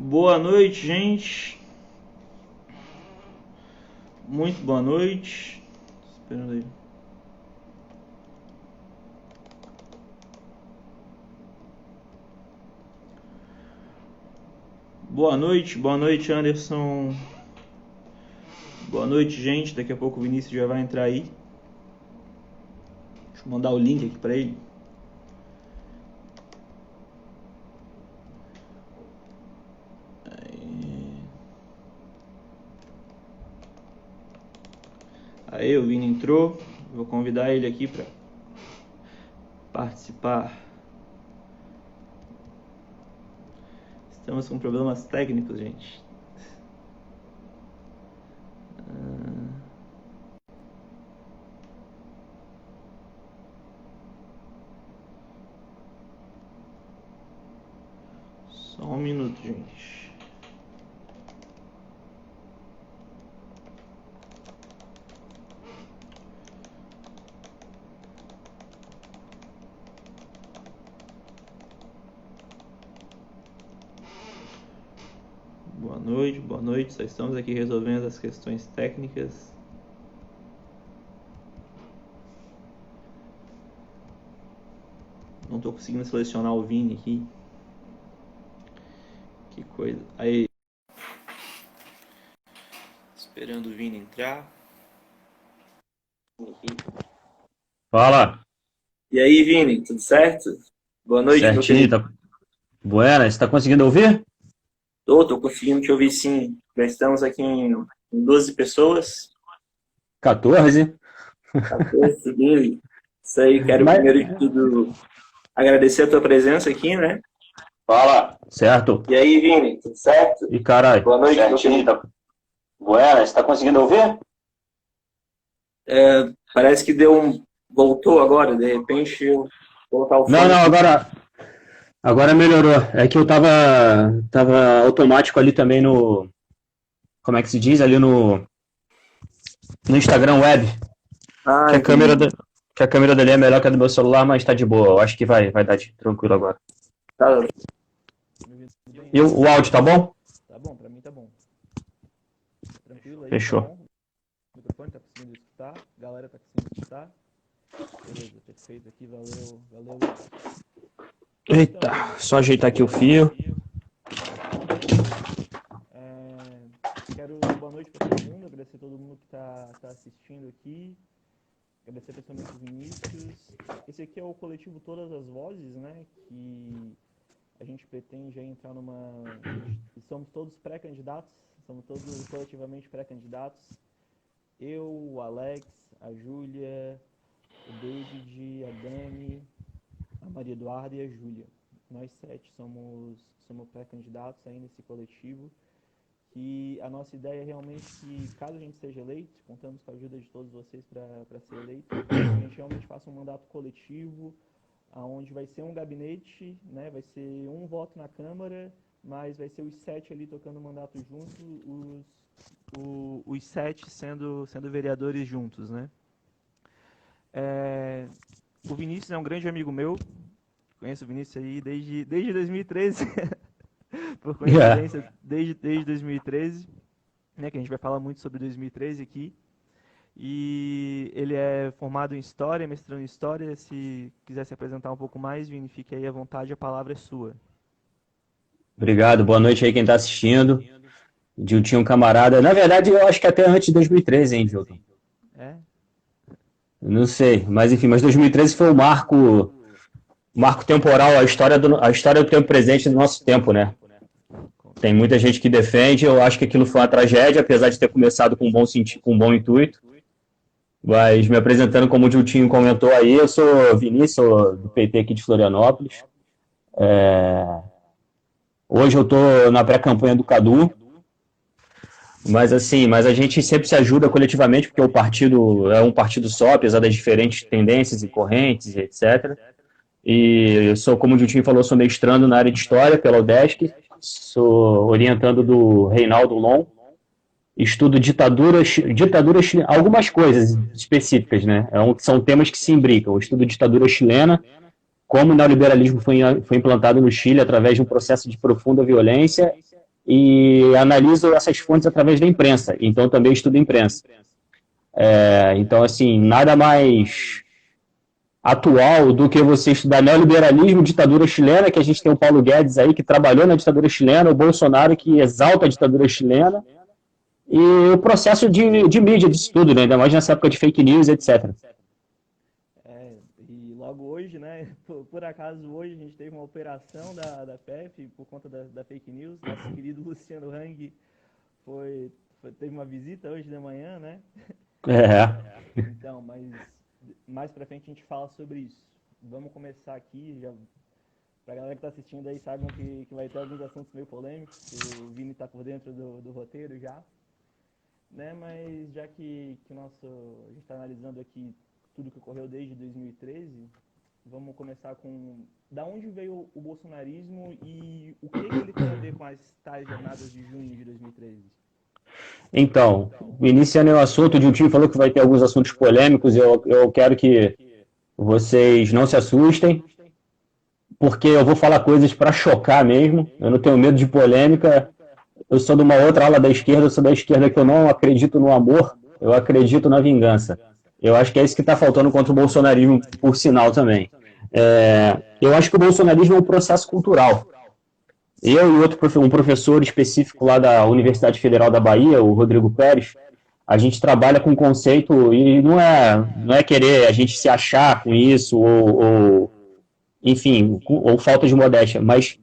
Boa noite, gente. Muito boa noite. Esperando aí. Boa noite, Anderson. Boa noite, gente. Daqui a pouco o Vinícius já vai entrar aí. Deixa eu mandar o link aqui para ele. Aí o Vini entrou. Vou convidar ele aqui para participar. Estamos com problemas técnicos, gente. Só um minuto, gente. Boa noite. Só estamos aqui resolvendo as questões técnicas. Não estou conseguindo selecionar o Vini aqui. Que coisa. Aí. Esperando o Vini entrar. Fala. E aí, Vini, tudo certo? Boa noite, meu Certinho, querido. tá. Buenas, tá conseguindo ouvir? Tô conseguindo te ouvir sim. Já estamos aqui em 12 pessoas. 14. 14 dele. Isso aí, quero Mas... primeiro de tudo agradecer a tua presença aqui, né? Fala. Certo. E aí, Vini, tudo certo? E caralho. Boa noite, meu Certinho, querido. tá. Buenas, tá conseguindo ouvir? Parece que deu um. Voltou agora, de repente, eu vou colocar o fone Não, aqui. agora melhorou. É que eu tava automático ali também no, como é que se diz? Ali no Instagram Web. Ah, Que a câmera, entendi. que a câmera dele é melhor que a do meu celular, mas tá de boa. Eu acho que vai dar tranquilo agora. Tá, E o áudio tá bom? tá bom, pra mim tá bom. Tranquilo aí, Fechou. tá bom? O microfone tá conseguindo escutar, a galera tá conseguindo escutar. Beleza, perfeito aqui, valeu. Eita, só ajeitar aqui o fio. Quero boa noite para todo mundo, agradecer a todo mundo que tá assistindo aqui, agradecer principalmente o Vinícius. Esse aqui é o coletivo Todas as Vozes, né, que a gente pretende entrar somos todos pré-candidatos, somos todos coletivamente pré-candidatos. Eu, o Alex, a Júlia, o David, a Dani, a Maria Eduarda e a Júlia. Nós 7 somos pré-candidatos aí nesse coletivo. Que a nossa ideia é realmente que, caso a gente seja eleito, contamos com a ajuda de todos vocês para ser eleito, a gente realmente faça um mandato coletivo, onde vai ser um gabinete, né, vai ser um voto na Câmara, mas vai ser os 7 ali tocando o mandato junto, os 7 sendo vereadores juntos, né. O Vinícius é um grande amigo meu, conheço o Vinícius aí desde 2013, por Yeah. coincidência, desde 2013, né, que a gente vai falar muito sobre 2013 aqui. E ele é formado em História, mestrando em História. Se quiser se apresentar um pouco mais, Vini, fique aí à vontade, a palavra é sua. Obrigado, boa noite aí quem tá assistindo. Gil tinha um camarada. Na verdade, eu acho que até antes de 2013, hein, Gilton? É? Não sei, mas enfim, mas 2013 foi o marco temporal, a história do tempo presente do nosso tempo, né? Tem muita gente que defende, eu acho que aquilo foi uma tragédia, apesar de ter começado com com um bom intuito. Mas me apresentando como o Giltinho comentou aí, eu sou Vinícius, sou do PT aqui de Florianópolis. Hoje eu estou na pré-campanha do Cadu, mas assim, mas a gente sempre se ajuda coletivamente, porque o partido é um partido só, apesar das diferentes tendências e correntes, etc. E eu sou, como o Giltinho falou, sou mestrando na área de História pela UDESC, sou orientando do Reinaldo Lon, estudo ditaduras, algumas coisas específicas, né? São temas que se imbricam. Eu estudo ditadura chilena, como o neoliberalismo foi implantado no Chile através de um processo de profunda violência e analiso essas fontes através da imprensa, então também estudo imprensa. Então, assim, nada mais atual do que você estudar neoliberalismo, ditadura chilena, que a gente tem o Paulo Guedes aí, que trabalhou na ditadura chilena, o Bolsonaro, que exalta a ditadura chilena, e o processo de mídia disso tudo, né? Ainda mais nessa época de fake news, etc. E logo hoje, né, por acaso hoje a gente teve uma operação da PF por conta da fake news. Nosso querido Luciano Hang teve uma visita hoje de manhã, né? Então, mas mais pra frente a gente fala sobre isso. Vamos começar aqui, já pra galera que tá assistindo aí, saibam que vai ter alguns assuntos meio polêmicos, o Vini tá por dentro do roteiro já, né? Mas já que a gente tá analisando aqui tudo que ocorreu desde 2013, vamos começar com da onde veio o bolsonarismo e o que ele tem a ver com as tais jornadas de junho de 2013. Então, iniciando o assunto, o Diltinho falou que vai ter alguns assuntos polêmicos, eu quero que vocês não se assustem, porque eu vou falar coisas para chocar mesmo, eu não tenho medo de polêmica, eu sou de uma outra ala da esquerda, eu sou da esquerda que eu não acredito no amor, eu acredito na vingança. Eu acho que é isso que está faltando contra o bolsonarismo, por sinal também. Eu acho que o bolsonarismo é um processo cultural. Eu e um professor específico lá da Universidade Federal da Bahia, o Rodrigo Pérez, a gente trabalha com conceito e não é querer a gente se achar com isso enfim, ou falta de modéstia, mas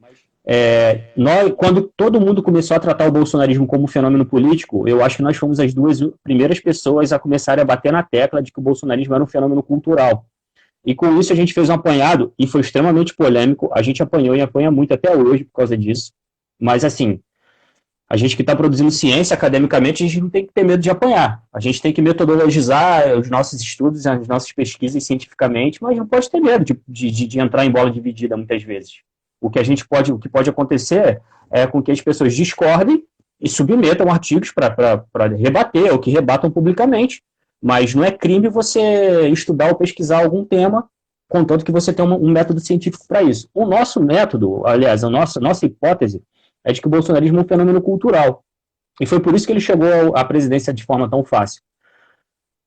quando todo mundo começou a tratar o bolsonarismo como fenômeno político, eu acho que nós fomos as duas primeiras pessoas a começarem a bater na tecla de que o bolsonarismo era um fenômeno cultural. E com isso a gente fez um apanhado, e foi extremamente polêmico, a gente apanhou e apanha muito até hoje por causa disso, mas assim, a gente que está produzindo ciência academicamente, a gente não tem que ter medo de apanhar, a gente tem que metodologizar os nossos estudos, as nossas pesquisas cientificamente, mas não pode ter medo de entrar em bola dividida muitas vezes. O que pode acontecer é com que as pessoas discordem e submetam artigos para rebater, ou que rebatam publicamente, mas não é crime você estudar ou pesquisar algum tema, contanto que você tenha um método científico para isso. O nosso método, aliás, a nossa hipótese, é de que o bolsonarismo é um fenômeno cultural. E foi por isso que ele chegou à presidência de forma tão fácil.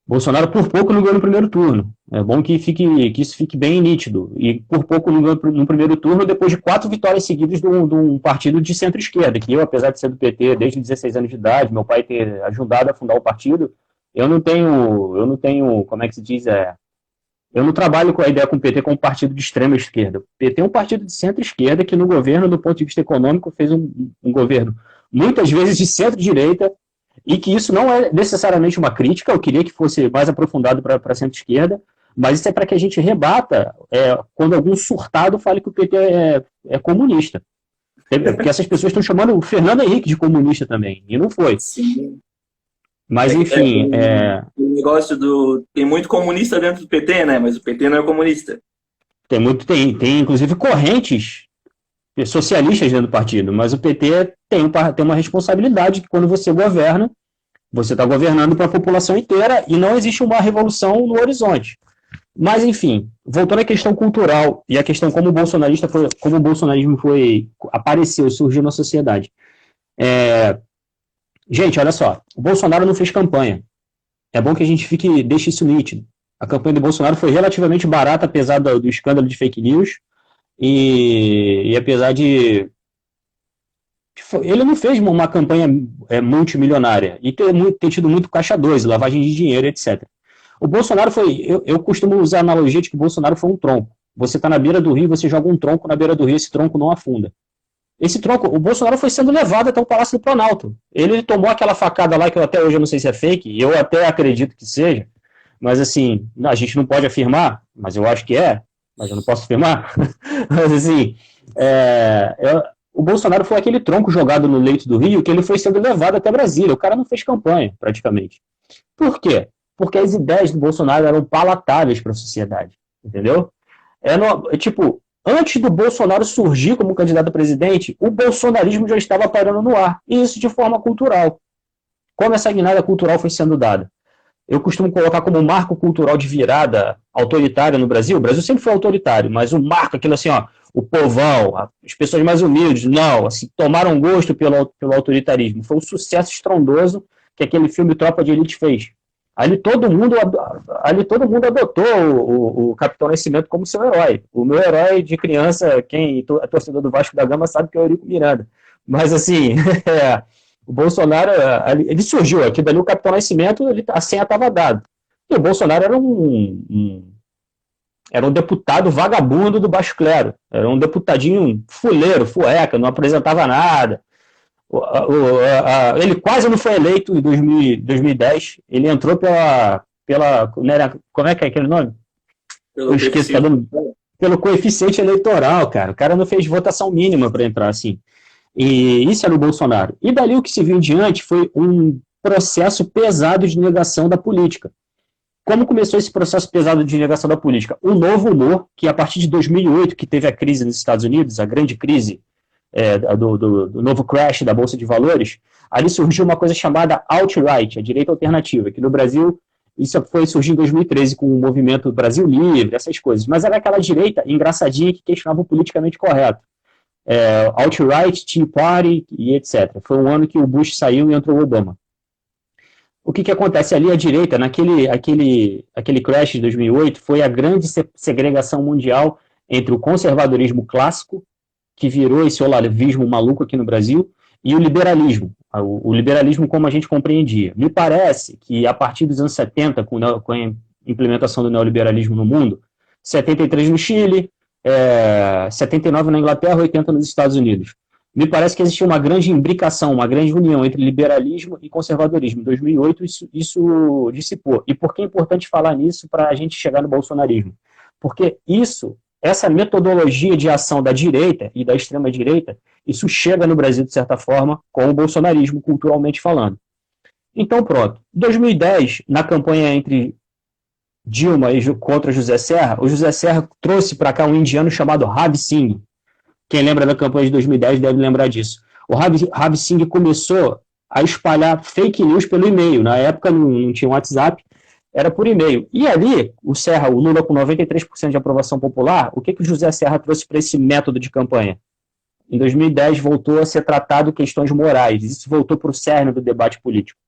Bolsonaro por pouco não ganhou no primeiro turno. É bom que isso fique bem nítido. E por pouco não ganhou no primeiro turno, depois de 4 vitórias seguidas de um partido de centro-esquerda, que eu, apesar de ser do PT desde 16 anos de idade, meu pai ter ajudado a fundar o partido, eu não tenho, como é que se diz, eu não trabalho com a ideia com o PT como partido de extrema esquerda. O PT é um partido de centro-esquerda que no governo, do ponto de vista econômico, fez um governo muitas vezes de centro-direita, e que isso não é necessariamente uma crítica, eu queria que fosse mais aprofundado para a centro-esquerda, mas isso é para que a gente rebata quando algum surtado fale que o PT é comunista. Porque essas pessoas estão chamando o Fernando Henrique de comunista também, e não foi. Sim. Mas, enfim... O negócio tem muito comunista dentro do PT, né? Mas o PT não é comunista. Tem inclusive correntes socialistas dentro do partido, mas o PT tem uma responsabilidade que quando você governa, você está governando para a população inteira e não existe uma revolução no horizonte. Mas, enfim, voltando à questão cultural e à questão como o bolsonarismo apareceu, surgiu na sociedade. Gente, olha só, o Bolsonaro não fez campanha. É bom que a gente deixe isso nítido. A campanha do Bolsonaro foi relativamente barata, apesar do escândalo de fake news, e apesar de... Ele não fez uma campanha multimilionária, e ter tido muito caixa 2, lavagem de dinheiro, etc. O Bolsonaro eu costumo usar a analogia de que o Bolsonaro foi um tronco. Você está na beira do rio, você joga um tronco na beira do rio, esse tronco não afunda. Esse tronco, o Bolsonaro foi sendo levado até o Palácio do Planalto. Ele tomou aquela facada lá, que até hoje eu não sei se é fake, eu até acredito que seja, mas assim, a gente não pode afirmar, mas eu acho que mas eu não posso afirmar. Mas assim, o Bolsonaro foi aquele tronco jogado no leito do rio que ele foi sendo levado até Brasília. O cara não fez campanha, praticamente. Por quê? Porque as ideias do Bolsonaro eram palatáveis para a sociedade, entendeu? Antes do Bolsonaro surgir como candidato a presidente, o bolsonarismo já estava pairando no ar, e isso de forma cultural. Como essa guinada cultural foi sendo dada? eu costumo colocar como marco cultural de virada autoritária no Brasil. O Brasil sempre foi autoritário, mas o marco, aquilo assim, ó, o povão, as pessoas mais humildes, não, assim, tomaram gosto pelo autoritarismo. Foi um sucesso estrondoso que aquele filme Tropa de Elite fez. Ali todo mundo adotou o Capitão Nascimento como seu herói. O meu herói de criança, quem é torcedor do Vasco da Gama sabe que é o Eurico Miranda. Mas assim, o Bolsonaro, ele surgiu aqui dali, o Capitão Nascimento, a senha estava dada. E o Bolsonaro era um deputado vagabundo do baixo clero. Era um deputadinho fuleiro, fueca, não apresentava nada. Ele quase não foi eleito em 2010. Ele entrou pela como é que é aquele nome? Eu esqueço, pelo coeficiente eleitoral, cara. O cara não fez votação mínima para entrar assim. E isso era o Bolsonaro. E dali o que se viu em diante foi um processo pesado de negação da política. Como começou esse processo pesado de negação da política? Um novo humor, que a partir de 2008, que teve a crise nos Estados Unidos, a grande crise do novo crash da Bolsa de Valores, ali surgiu uma coisa chamada alt-right, a direita alternativa, que no Brasil isso foi surgir em 2013 com o movimento Brasil Livre, essas coisas. Mas era aquela direita engraçadinha que questionava o politicamente correto. Alt-right, Tea Party e etc. Foi um ano que o Bush saiu e entrou o Obama. O que acontece ali à direita, aquele crash de 2008, foi a grande segregação mundial entre o conservadorismo clássico, que virou esse olavismo maluco aqui no Brasil, e o liberalismo. O liberalismo como a gente compreendia. Me parece que a partir dos anos 70, com a implementação do neoliberalismo no mundo, 73 no Chile, 79 na Inglaterra, 80 nos Estados Unidos. Me parece que existia uma grande imbricação, uma grande união entre liberalismo e conservadorismo. Em 2008 isso dissipou. E por que é importante falar nisso para a gente chegar no bolsonarismo? Porque essa metodologia de ação da direita e da extrema-direita, isso chega no Brasil, de certa forma, com o bolsonarismo, culturalmente falando. Então, pronto. Em 2010, na campanha entre Dilma e contra José Serra, o José Serra trouxe para cá um indiano chamado Ravi Singh. Quem lembra da campanha de 2010 deve lembrar disso. O Ravi Singh começou a espalhar fake news pelo e-mail. Na época não tinha WhatsApp, era por e-mail. E ali, o Lula com 93% de aprovação popular, o que o José Serra trouxe para esse método de campanha? Em 2010 voltou a ser tratado questões morais. Isso voltou para o cerne do debate político.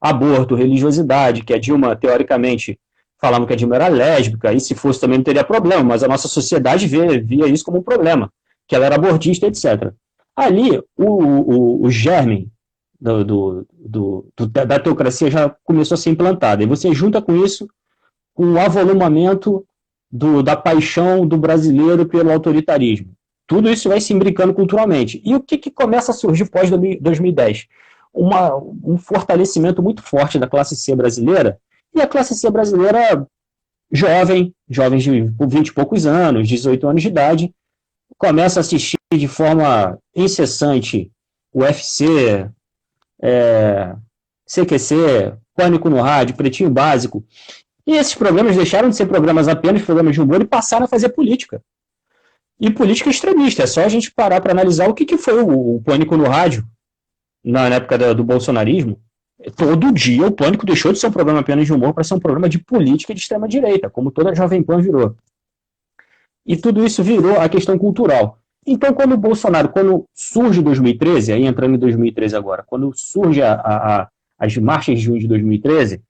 Aborto, religiosidade, que a Dilma, teoricamente, falavam que a Dilma era lésbica, e se fosse também não teria problema, mas a nossa sociedade via isso como um problema, que ela era abortista, etc. Ali, o germe da teocracia já começou a ser implantada, e você junta com isso com o avolumamento da paixão do brasileiro pelo autoritarismo. Tudo isso vai se imbricando culturalmente. E o que começa a surgir pós-2010? Um fortalecimento muito forte da classe C brasileira, e a classe C brasileira jovens de 20 e poucos anos, 18 anos de idade, começa a assistir de forma incessante o UFC, CQC, Pânico no Rádio, Pretinho Básico. E esses programas deixaram de ser programas apenas programas de humor e passaram a fazer política. E política extremista. É só a gente parar para analisar o que foi o Pânico no Rádio na época do bolsonarismo. Todo dia o Pânico deixou de ser um programa apenas de humor para ser um programa de política de extrema-direita, como toda a Jovem Pan virou. E tudo isso virou a questão cultural. Então, quando o Bolsonaro, quando surge em 2013, aí entrando em 2013 agora, quando surge as marchas de junho de 2013,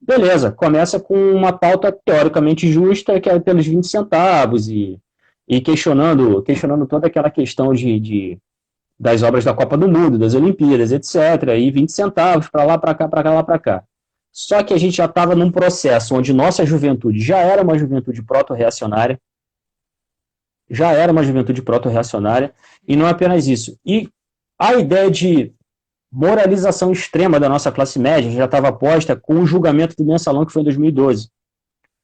beleza, começa com uma pauta teoricamente justa, que é pelos 20 centavos, e questionando toda aquela questão das obras da Copa do Mundo, das Olimpíadas, etc., e 20 centavos para lá, para cá, para cá, lá, para cá. Só que a gente já estava num processo onde nossa juventude já era uma juventude proto-reacionária, e não apenas isso. E a ideia de moralização extrema da nossa classe média já estava posta com o julgamento do Mensalão, que foi em 2012,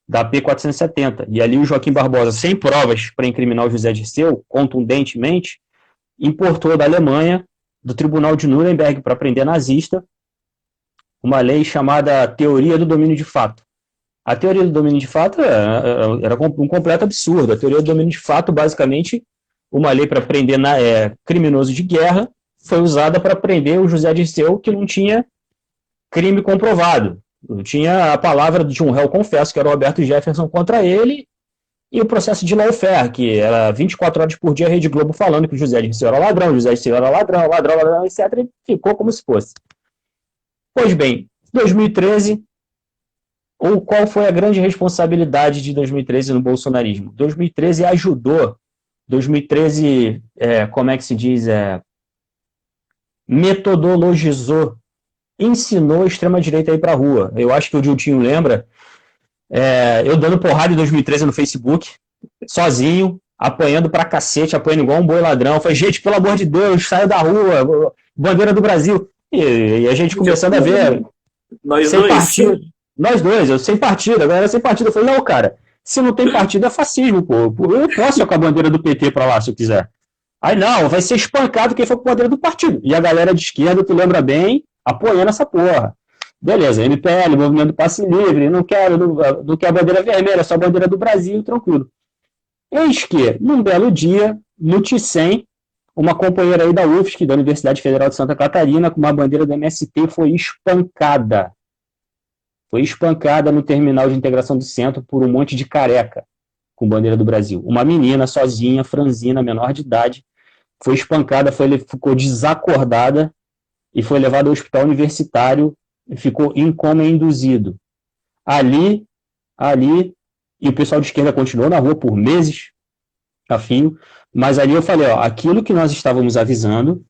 da AP 470. E ali o Joaquim Barbosa, sem provas para incriminar o José Dirceu, contundentemente, importou da Alemanha, do Tribunal de Nuremberg, para prender nazista, uma lei chamada Teoria do Domínio de Fato. A teoria do domínio de fato era um completo absurdo. A teoria do domínio de fato, basicamente, uma lei para prender criminoso de guerra, foi usada para prender o José Dirceu, que não tinha crime comprovado. Tinha a palavra de um réu confesso, que era o Roberto Jefferson, contra ele, e o processo de lawfare, que era 24 horas por dia a Rede Globo falando que o José Dirceu era ladrão, José Dirceu era ladrão, ladrão, etc. E ficou como se fosse. Pois bem, 2013, ou qual foi a grande responsabilidade de 2013 no bolsonarismo? 2013 ajudou, 2013, como é que se diz, metodologizou, ensinou a extrema-direita a ir para a rua. Eu acho que o Diltinho lembra, eu dando porrada em 2013 no Facebook, sozinho, apanhando pra cacete, apanhando igual um boi ladrão. Eu falei, gente, pelo amor de Deus, saia da rua, bandeira do Brasil. E a gente começando a ver, Nós sem dois. partido. Nós dois, eu sem partido, a galera sem partido. Eu falei, não, cara, se não tem partido é fascismo, pô. Eu posso ir com a bandeira do PT pra lá, se eu quiser. Aí não, vai ser espancado quem for com a bandeira do partido. E a galera de esquerda, tu lembra bem, apoiando essa porra. Beleza, MPL, Movimento Passe Livre, não quer a bandeira vermelha, só a bandeira do Brasil, tranquilo. Eis que, num belo dia, no Ticem, uma companheira aí da UFSC, da Universidade Federal de Santa Catarina, com uma bandeira do MST, foi espancada. Foi espancada no terminal de integração do centro por um monte de careca com bandeira do Brasil. Uma menina sozinha, franzina, menor de idade, foi espancada, ficou desacordada e foi levada ao hospital universitário e ficou em coma induzido. Ali, e o pessoal de esquerda continuou na rua por meses, a fio, mas ali eu falei, ó, aquilo que nós estávamos avisando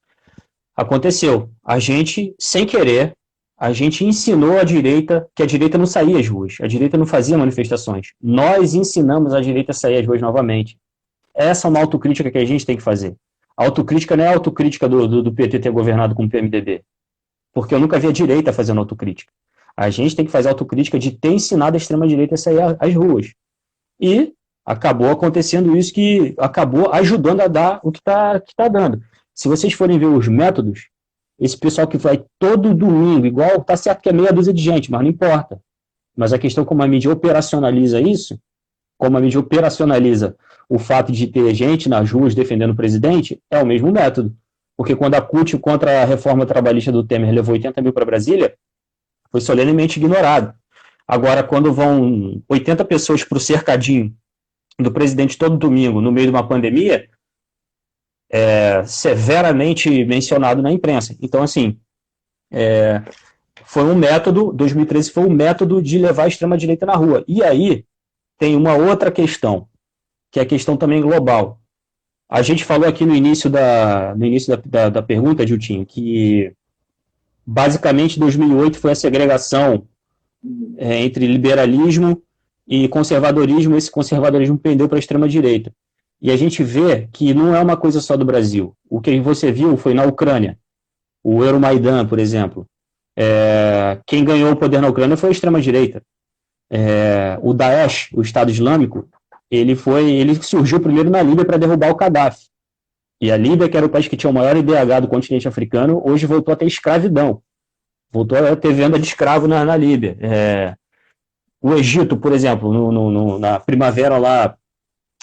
aconteceu. A gente, sem querer, a gente ensinou a direita que a direita não saía às ruas, a direita não fazia manifestações. Nós ensinamos a direita a sair às ruas novamente. Essa é uma autocrítica que a gente tem que fazer. A autocrítica não é a autocrítica do PT ter governado com o PMDB, porque eu nunca vi a direita fazendo autocrítica. A gente tem que fazer autocrítica de ter ensinado a extrema-direita a sair às ruas. E acabou acontecendo isso que acabou ajudando a dar o que tá dando. Se vocês forem ver os métodos, esse pessoal que vai todo domingo, igual, tá certo que é meia dúzia de gente, mas não importa. Mas a questão como a mídia operacionaliza isso, como a mídia operacionaliza o fato de ter gente nas ruas defendendo o presidente, é o mesmo método. Porque quando a CUT contra a reforma trabalhista do Temer levou 80 mil para Brasília, foi solenemente ignorado. Agora, quando vão 80 pessoas para o cercadinho do presidente todo domingo, no meio de uma pandemia, severamente mencionado na imprensa. Então, assim, foi um método, 2013 foi um método de levar a extrema-direita na rua. E aí, tem uma outra questão, que é a questão também global. A gente falou aqui no início da pergunta, Diltinho, que basicamente 2008 foi a segregação entre liberalismo e conservadorismo. Esse conservadorismo pendeu para a extrema-direita. E a gente vê que não é uma coisa só do Brasil. O que você viu foi na Ucrânia, o Euromaidan, por exemplo. Quem ganhou o poder na Ucrânia foi a extrema-direita. O Daesh, o Estado Islâmico, ele surgiu primeiro na Líbia para derrubar o Gaddafi. E a Líbia, que era o país que tinha o maior IDH do continente africano, hoje voltou a ter escravidão. Voltou a ter venda de escravo na Líbia. O Egito, por exemplo, na primavera lá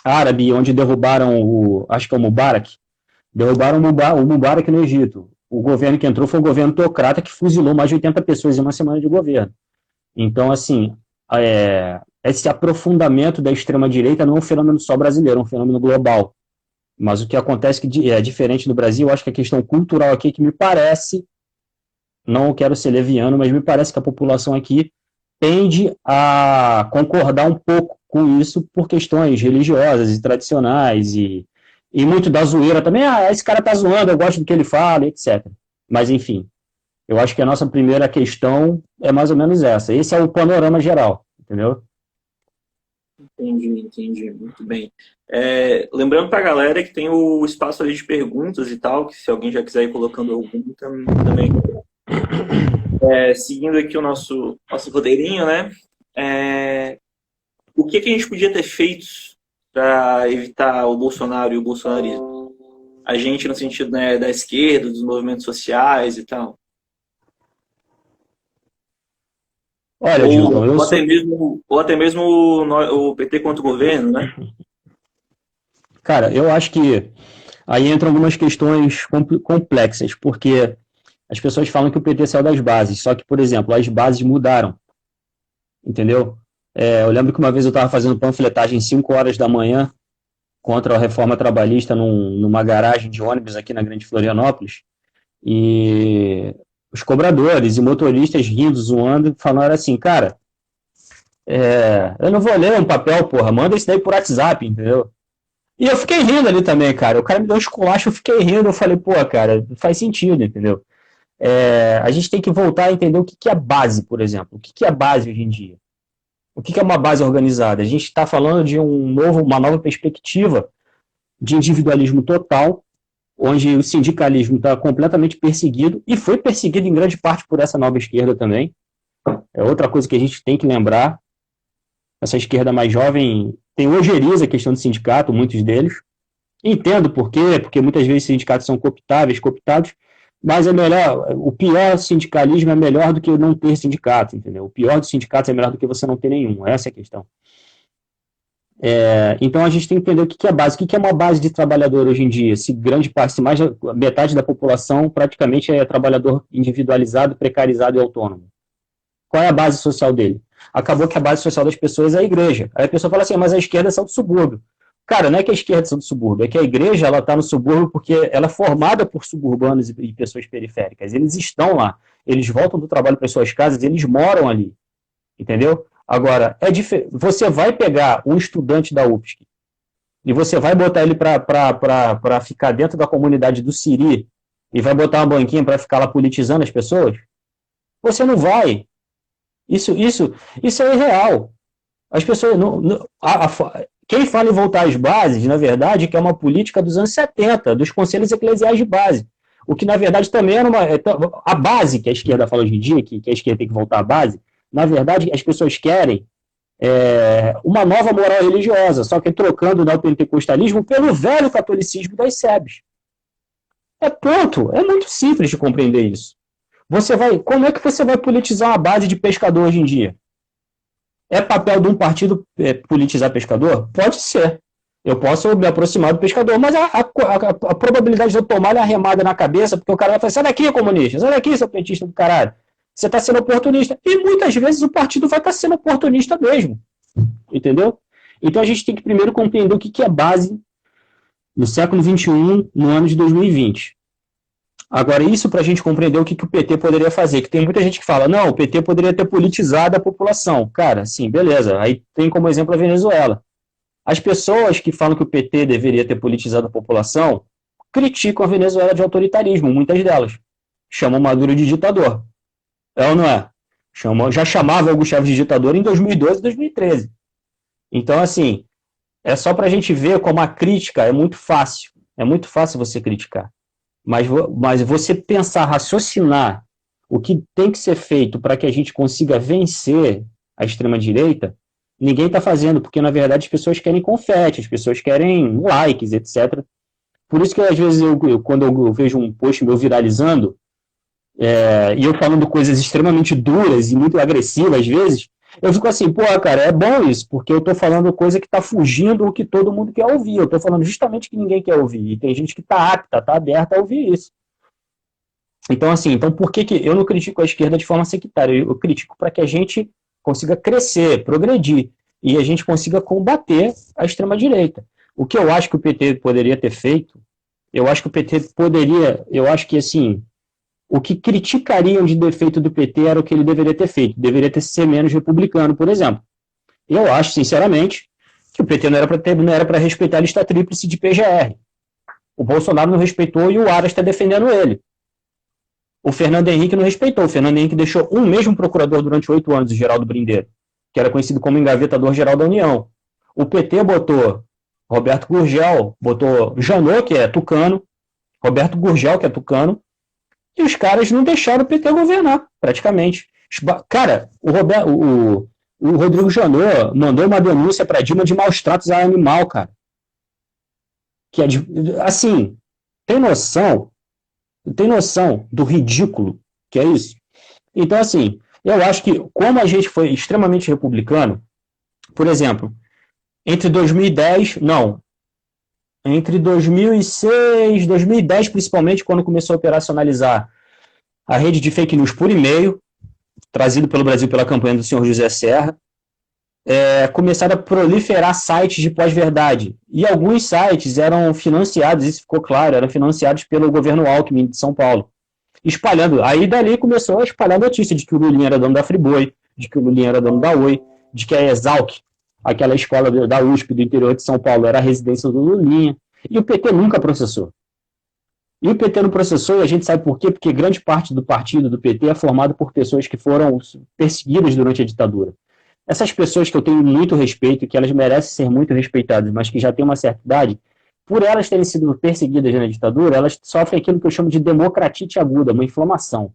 árabe, onde derrubaram acho que é o Mubarak, derrubaram o Mubarak no Egito. O governo que entrou foi um governo teocrata que fuzilou mais de 80 pessoas em uma semana de governo. Então, assim, esse aprofundamento da extrema-direita não é um fenômeno só brasileiro, é um fenômeno global. Mas o que acontece que é diferente no Brasil, eu acho que a questão cultural aqui que me parece, não quero ser leviano, mas me parece que a população aqui tende a concordar um pouco com isso por questões religiosas e tradicionais e muito da zoeira também. Esse cara tá zoando, eu gosto do que ele fala, etc. Mas, enfim, eu acho que a nossa primeira questão é mais ou menos essa. Esse é o panorama geral, entendeu? Entendi. Muito bem. Lembrando para a galera que tem o espaço ali de perguntas e tal, que se alguém já quiser ir colocando alguma também. Seguindo aqui o nosso roteirinho, né? O que a gente podia ter feito para evitar o Bolsonaro e o bolsonarismo? A gente no sentido, né, da esquerda, dos movimentos sociais e tal. Olha, Gilson, ou até mesmo o PT contra o governo, né? Cara, eu acho que aí entram algumas questões complexas, porque As pessoas falam que o PT saiu das bases, só que, por exemplo, as bases mudaram, entendeu? Eu lembro que uma vez eu estava fazendo panfletagem 5 horas da manhã contra a reforma trabalhista numa garagem de ônibus aqui na Grande Florianópolis, e os cobradores e motoristas rindo, zoando, falaram assim, cara, eu não vou ler um papel, porra, manda isso daí por WhatsApp, entendeu? E eu fiquei rindo ali também, cara. O cara me deu um esculacho, eu fiquei rindo, eu falei, pô, cara, faz sentido, entendeu? A gente tem que voltar a entender o que é base, por exemplo. O que é base hoje em dia? O que é uma base organizada? A gente está falando de uma nova perspectiva de individualismo total, onde o sindicalismo está completamente perseguido, e foi perseguido em grande parte por essa nova esquerda também. É outra coisa que a gente tem que lembrar. Essa esquerda mais jovem tem ojeriza a questão do sindicato, muitos deles. Entendo por quê, porque muitas vezes sindicatos são cooptados, mas é melhor, o pior sindicalismo é melhor do que não ter sindicato, entendeu? O pior dos sindicatos é melhor do que você não ter nenhum, essa é a questão. Então a gente tem que entender o que é base, o que é uma base de trabalhador hoje em dia, se grande parte, se mais da metade da população praticamente é trabalhador individualizado, precarizado e autônomo. Qual é a base social dele? Acabou que a base social das pessoas é a igreja. Aí a pessoa fala assim, mas a esquerda são do subúrbio. Cara, não é que a esquerda são do subúrbio, é que a igreja está no subúrbio porque ela é formada por suburbanos e pessoas periféricas. Eles estão lá, eles voltam do trabalho para suas casas, eles moram ali, entendeu? Agora, você vai pegar um estudante da UFSC e você vai botar ele para ficar dentro da comunidade do Siri e vai botar uma banquinha para ficar lá politizando as pessoas? Você não vai. Isso é irreal. As pessoas quem fala em voltar às bases, na verdade, que é uma política dos anos 70, dos conselhos eclesiais de base. O que, na verdade, também era a base que a esquerda fala hoje em dia, que a esquerda tem que voltar à base, na verdade, as pessoas querem uma nova moral religiosa, só que trocando o neopentecostalismo pelo velho catolicismo das SEBs. Pronto, é muito simples de compreender isso. Como é que você vai politizar uma base de pescador hoje em dia? É papel de um partido politizar pescador? Pode ser. Eu posso me aproximar do pescador, mas a probabilidade de eu tomar a remada na cabeça, porque o cara vai falar, sai daqui, comunista, sai daqui, seu petista do caralho. Você está sendo oportunista. E muitas vezes o partido vai estar sendo oportunista mesmo. Entendeu? Então a gente tem que primeiro compreender o que é base no século XXI, no ano de 2020. Agora, isso para a gente compreender o que o PT poderia fazer, que tem muita gente que fala, não, o PT poderia ter politizado a população. Cara, sim, beleza. Aí tem como exemplo a Venezuela. As pessoas que falam que o PT deveria ter politizado a população criticam a Venezuela de autoritarismo, muitas delas. Chamam Maduro de ditador. É ou não é? Já chamava Hugo Chávez de ditador em 2012 e 2013. Então, assim, é só para a gente ver como a crítica é muito fácil. É muito fácil você criticar. Mas você pensar, raciocinar o que tem que ser feito para que a gente consiga vencer a extrema-direita, ninguém está fazendo, porque, na verdade, as pessoas querem confete, as pessoas querem likes, etc. Por isso que, às vezes, quando eu vejo um post meu viralizando, e eu falando coisas extremamente duras e muito agressivas, às vezes, eu fico assim, pô, cara, é bom isso, porque eu tô falando coisa que tá fugindo do que todo mundo quer ouvir. Eu tô falando justamente que ninguém quer ouvir. E tem gente que tá apta, tá aberta a ouvir isso. Então, assim, por que eu não critico a esquerda de forma sectária? Eu critico para que a gente consiga crescer, progredir, e a gente consiga combater a extrema-direita. O que eu acho que o PT poderia ter feito, eu acho que, assim, o que criticariam de defeito do PT era o que ele deveria ter feito. Deveria ter sido menos republicano, por exemplo. Eu acho, sinceramente, que o PT não era para respeitar a lista tríplice de PGR. O Bolsonaro não respeitou e o Aras está defendendo ele. O Fernando Henrique não respeitou. O Fernando Henrique deixou um mesmo procurador durante 8 anos, o Geraldo Brindeiro, que era conhecido como engavetador-geral da União. O PT botou Roberto Gurgel, botou Janot, que é tucano, Roberto Gurgel, que é tucano, e os caras não deixaram o PT governar, praticamente. Cara, o Rodrigo Janot mandou uma denúncia para Dilma de maus tratos a animal, cara. Que é assim, tem noção do ridículo que é isso? Então, assim, eu acho que como a gente foi extremamente republicano, por exemplo, entre 2006, principalmente, quando começou a operacionalizar a rede de fake news por e-mail, trazido pelo Brasil pela campanha do senhor José Serra, começaram a proliferar sites de pós-verdade. E alguns sites eram financiados, isso ficou claro, eram financiados pelo governo Alckmin de São Paulo. Espalhando, aí dali começou a espalhar a notícia de que o Lulinha era dono da Friboi, de que o Lulinha era dono da Oi, de que a Exalc, aquela escola da USP do interior de São Paulo, era a residência do Lulinha. E o PT nunca processou. E o PT não processou, e a gente sabe por quê, porque grande parte do partido do PT é formado por pessoas que foram perseguidas durante a ditadura. Essas pessoas que eu tenho muito respeito, que elas merecem ser muito respeitadas, mas que já têm uma certa idade, por elas terem sido perseguidas na ditadura, elas sofrem aquilo que eu chamo de democratite aguda, uma inflamação.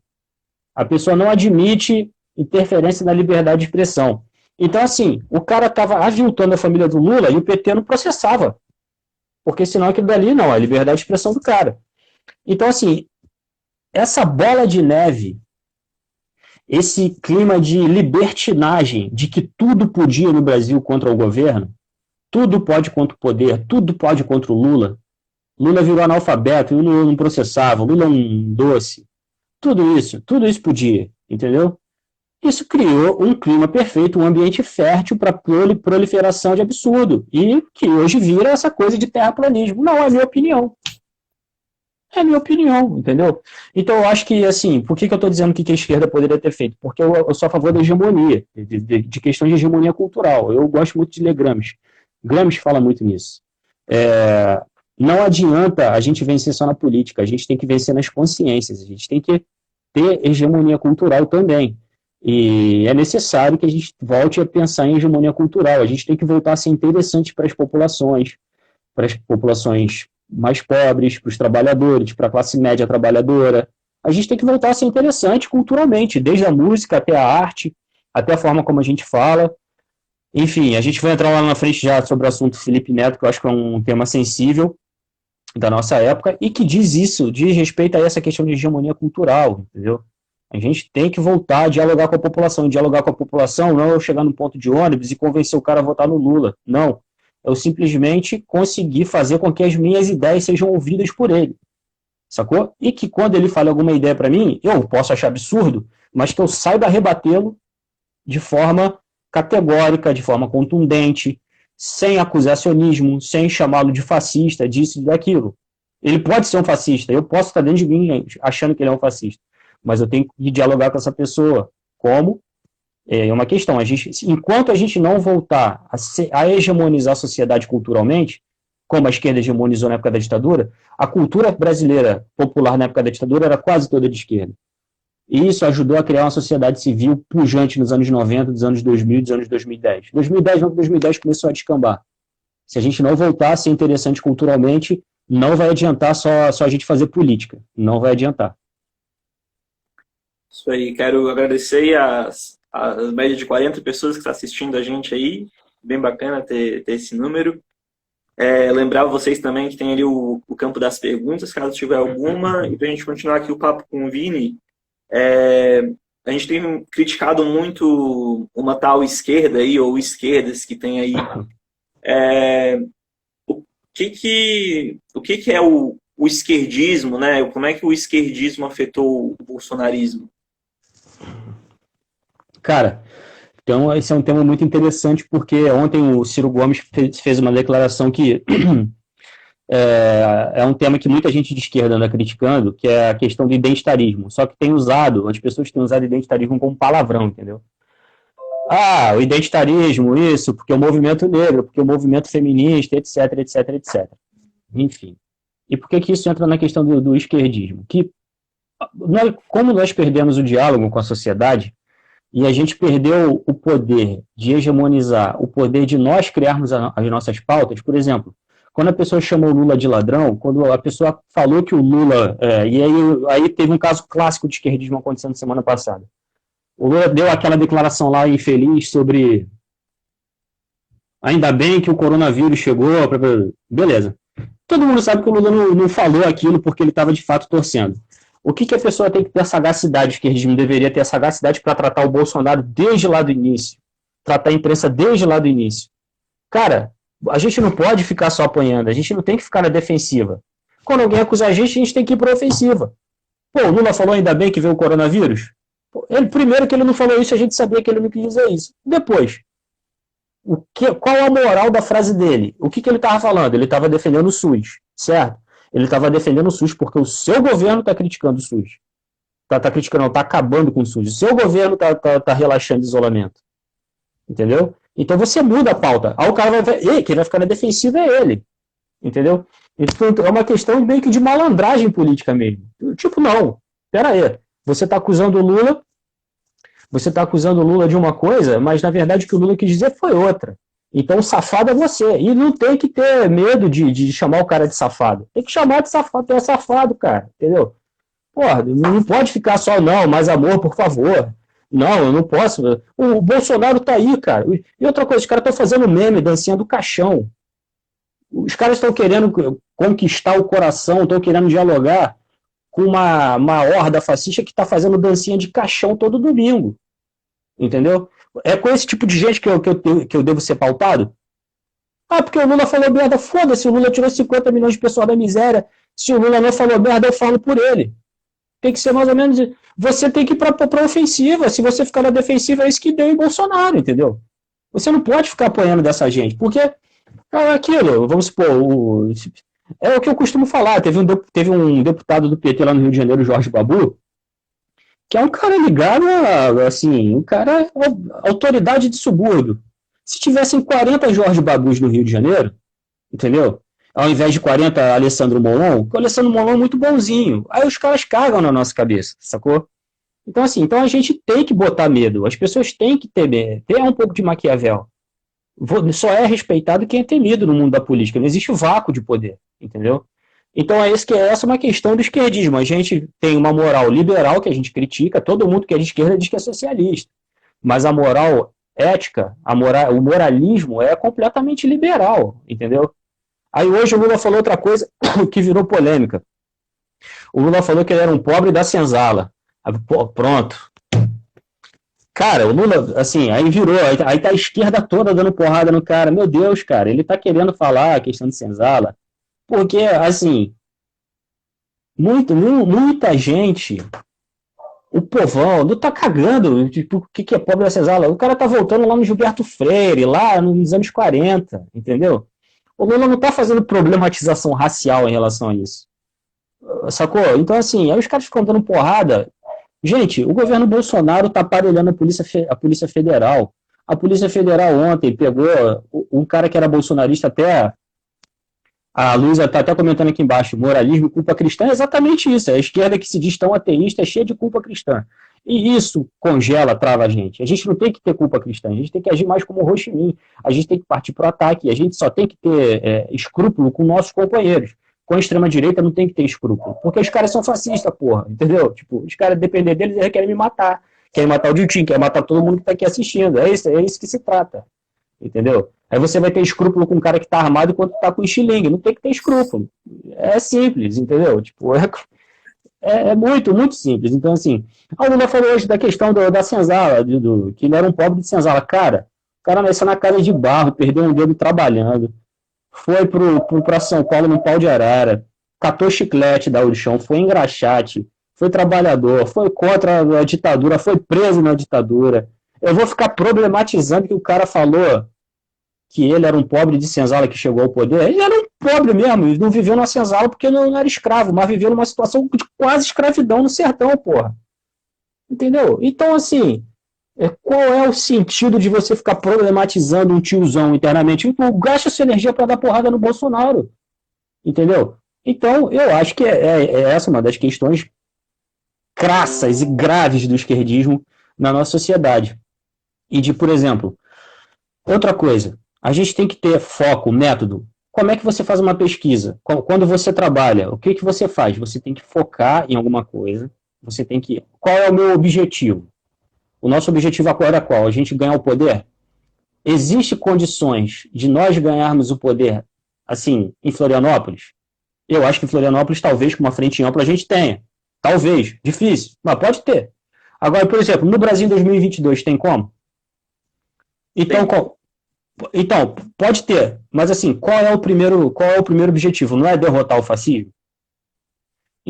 A pessoa não admite interferência na liberdade de expressão. Então, assim, o cara estava aviltando a família do Lula e o PT não processava. Porque senão aquilo dali não, é a liberdade de expressão do cara. Então, assim, essa bola de neve, esse clima de libertinagem, de que tudo podia no Brasil contra o governo, tudo pode contra o poder, tudo pode contra o Lula. Lula virou analfabeto, o Lula não processava, o Lula é um doce. Tudo isso podia, entendeu? Isso criou um clima perfeito, um ambiente fértil para proliferação de absurdo, e que hoje vira essa coisa de terraplanismo. Não, é a minha opinião. É a minha opinião, entendeu? Então eu acho que, assim, por que eu estou dizendo que a esquerda poderia ter feito? Porque eu sou a favor da hegemonia, de questões de hegemonia cultural. Eu gosto muito de ler Gramsci. Gramsci fala muito nisso. Não adianta a gente vencer só na política, a gente tem que vencer nas consciências, a gente tem que ter hegemonia cultural também. E é necessário que a gente volte a pensar em hegemonia cultural. A gente tem que voltar a ser interessante para as populações mais pobres, para os trabalhadores, para a classe média trabalhadora. A gente tem que voltar a ser interessante culturalmente, desde a música até a arte, até a forma como a gente fala. Enfim, a gente vai entrar lá na frente já sobre o assunto Felipe Neto, que eu acho que é um tema sensível da nossa época, e que diz respeito a essa questão de hegemonia cultural, entendeu? A gente tem que voltar a dialogar com a população. E dialogar com a população não é eu chegar no ponto de ônibus e convencer o cara a votar no Lula. Não. Eu simplesmente conseguir fazer com que as minhas ideias sejam ouvidas por ele. Sacou? E que quando ele fala alguma ideia para mim, eu posso achar absurdo, mas que eu saiba rebatê-lo de forma categórica, de forma contundente, sem acusacionismo, sem chamá-lo de fascista, disso e daquilo. Ele pode ser um fascista, eu posso estar dentro de mim achando que ele é um fascista, mas eu tenho que dialogar com essa pessoa. Como? É uma questão. Enquanto a gente não voltar a hegemonizar a sociedade culturalmente, como a esquerda hegemonizou na época da ditadura, a cultura brasileira popular na época da ditadura era quase toda de esquerda. E isso ajudou a criar uma sociedade civil pujante nos anos 90, dos anos 2000, dos anos 2010. 2010 começou a descambar. Se a gente não voltar a ser interessante culturalmente, não vai adiantar só a gente fazer política. Não vai adiantar. Isso aí, quero agradecer as média de 40 pessoas que estão assistindo a gente aí, bem bacana ter esse número. Lembrar vocês também que tem ali o campo das perguntas, caso tiver alguma, e para a gente continuar aqui o papo com o Vini, a gente tem criticado muito uma tal esquerda aí, ou esquerdas que tem aí. O que é o esquerdismo, né? Como é que o esquerdismo afetou o bolsonarismo? Cara, então esse é um tema muito interessante, porque ontem o Ciro Gomes fez uma declaração que é um tema que muita gente de esquerda anda criticando, que é a questão do identitarismo. Só que as pessoas têm usado identitarismo como palavrão, entendeu? O identitarismo, isso, porque o movimento negro, porque o movimento feminista, etc, etc, etc. Enfim. E por que isso entra na questão do esquerdismo? Como nós perdemos o diálogo com a sociedade, e a gente perdeu o poder de hegemonizar, o poder de nós criarmos as nossas pautas. Por exemplo, quando a pessoa chamou o Lula de ladrão, quando a pessoa falou que o Lula... e aí teve um caso clássico de esquerdismo acontecendo semana passada. O Lula deu aquela declaração lá infeliz sobre... Ainda bem que o coronavírus chegou... Beleza. Todo mundo sabe que o Lula não falou aquilo porque ele estava de fato torcendo. O que a pessoa tem que ter sagacidade, o esquerdismo deveria ter a sagacidade para tratar o Bolsonaro desde lá do início, tratar a imprensa desde lá do início. Cara, a gente não pode ficar só apanhando, a gente não tem que ficar na defensiva. Quando alguém acusa a gente tem que ir para a ofensiva. Pô, o Lula falou ainda bem que veio o coronavírus. Pô, primeiro que ele não falou isso, a gente sabia que ele não quis dizer isso. Depois, qual a moral da frase dele? O que ele estava falando? Ele estava defendendo o SUS, certo? Ele estava defendendo o SUS porque o seu governo está criticando o SUS. Tá criticando, não, tá acabando com o SUS. O seu governo tá relaxando o isolamento. Entendeu? Então você muda a pauta. Aí o cara vai ver, quem vai ficar na defensiva é ele. Entendeu? Então é uma questão meio que de malandragem política mesmo. Tipo, não. Pera aí. Você tá acusando o Lula, de uma coisa, mas na verdade o que o Lula quis dizer foi outra. Então o safado é você. E não tem que ter medo de chamar o cara de safado. Tem que chamar de safado. Tu é safado, cara. Entendeu? Porra, não pode ficar só, não, mais amor, por favor. Não, eu não posso. O Bolsonaro tá aí, cara. E outra coisa, os caras estão fazendo meme, dancinha do caixão. Os caras estão querendo conquistar o coração, estão querendo dialogar com uma horda fascista que está fazendo dancinha de caixão todo domingo. Entendeu? É com esse tipo de gente que eu devo ser pautado? Ah, porque o Lula falou merda, foda-se, o Lula tirou 50 milhões de pessoas da miséria. Se o Lula não falou merda, eu falo por ele. Tem que ser mais ou menos. Você tem que ir para a ofensiva. Se você ficar na defensiva, é isso que deu em Bolsonaro, entendeu? Você não pode ficar apoiando dessa gente, porque é aquilo, vamos supor, é o que eu costumo falar. Teve um deputado do PT lá no Rio de Janeiro, Jorge Babu, que é um cara ligado a, assim, um cara autoridade de subúrbio. Se tivessem 40 Jorge Babus no Rio de Janeiro, entendeu? Ao invés de 40 Alessandro Molon, o Alessandro Molon é muito bonzinho. Aí os caras cagam na nossa cabeça, sacou? Então, assim, então a gente tem que botar medo. As pessoas têm que ter um pouco de Maquiavel. Só é respeitado quem é temido no mundo da política. Não existe vácuo de poder, entendeu? Então essa é uma questão do esquerdismo. A gente tem uma moral liberal que a gente critica. Todo mundo que é de esquerda diz que é socialista. Mas a moral ética, o moralismo é completamente liberal, entendeu? Aí hoje o Lula falou outra coisa que virou polêmica. O Lula falou que ele era um pobre da senzala. Pô, pronto. Cara, o Lula, assim, aí virou, aí tá a esquerda toda dando porrada no cara. Meu Deus, cara, ele tá querendo falar a questão de senzala. Porque, assim, muita gente, o povão, não tá cagando, tipo, o que é pobre da senzala? O cara tá voltando lá no Gilberto Freire, lá nos anos 40, entendeu? O Lula não está fazendo problematização racial em relação a isso. Sacou? Então, assim, aí os caras ficam dando porrada. Gente, o governo Bolsonaro está aparelhando a Polícia Federal. A Polícia Federal ontem pegou um cara que era bolsonarista até. A Luísa está até comentando aqui embaixo: moralismo e culpa cristã. É exatamente isso. É a esquerda que se diz tão ateísta é cheia de culpa cristã. E isso congela, trava a gente. A gente não tem que ter culpa cristã, a gente tem que agir mais como o Ho Chi Minh. A gente tem que partir para o ataque, a gente só tem que ter escrúpulo com nossos companheiros. Com a extrema-direita não tem que ter escrúpulo, porque os caras são fascistas, porra, entendeu? Tipo, os caras, depender deles, eles querem me matar. Querem matar o Diltinho, querem matar todo mundo que está aqui assistindo. É isso que se trata, entendeu? Aí você vai ter escrúpulo com um cara que está armado enquanto está com estilingue. Não tem que ter escrúpulo. É simples, entendeu? Tipo, é muito, muito simples. Então, assim, a Lula falou hoje da questão da senzala, que ele era um pobre de senzala. Cara, o cara nasceu na casa de barro, perdeu um dedo trabalhando, foi para São Paulo no pau de arara, catou chiclete da chão, foi engraxate, foi trabalhador, foi contra a ditadura, foi preso na ditadura. Eu vou ficar problematizando que o cara falou que ele era um pobre de senzala que chegou ao poder. Ele era um pobre mesmo, ele não viveu numa senzala porque não era escravo, mas viveu numa situação de quase escravidão no sertão, porra. Entendeu? Então, assim, qual é o sentido de você ficar problematizando um tiozão internamente? Gasta sua energia para dar porrada no Bolsonaro. Entendeu? Então, eu acho que é essa uma das questões crassas e graves do esquerdismo na nossa sociedade. E de, por exemplo, outra coisa, a gente tem que ter foco, método. Como é que você faz uma pesquisa? Quando você trabalha, o que você faz? Você tem que focar em alguma coisa. Você tem que. Qual é o meu objetivo? O nosso objetivo agora é qual? A gente ganhar o poder? Existem condições de nós ganharmos o poder, assim, em Florianópolis? Eu acho que em Florianópolis, talvez, com uma frente ampla, a gente tenha. Talvez. Difícil, mas pode ter. Agora, por exemplo, no Brasil em 2022, tem como? Então, pode ter, mas assim, qual é o primeiro objetivo? Não é derrotar o fascismo?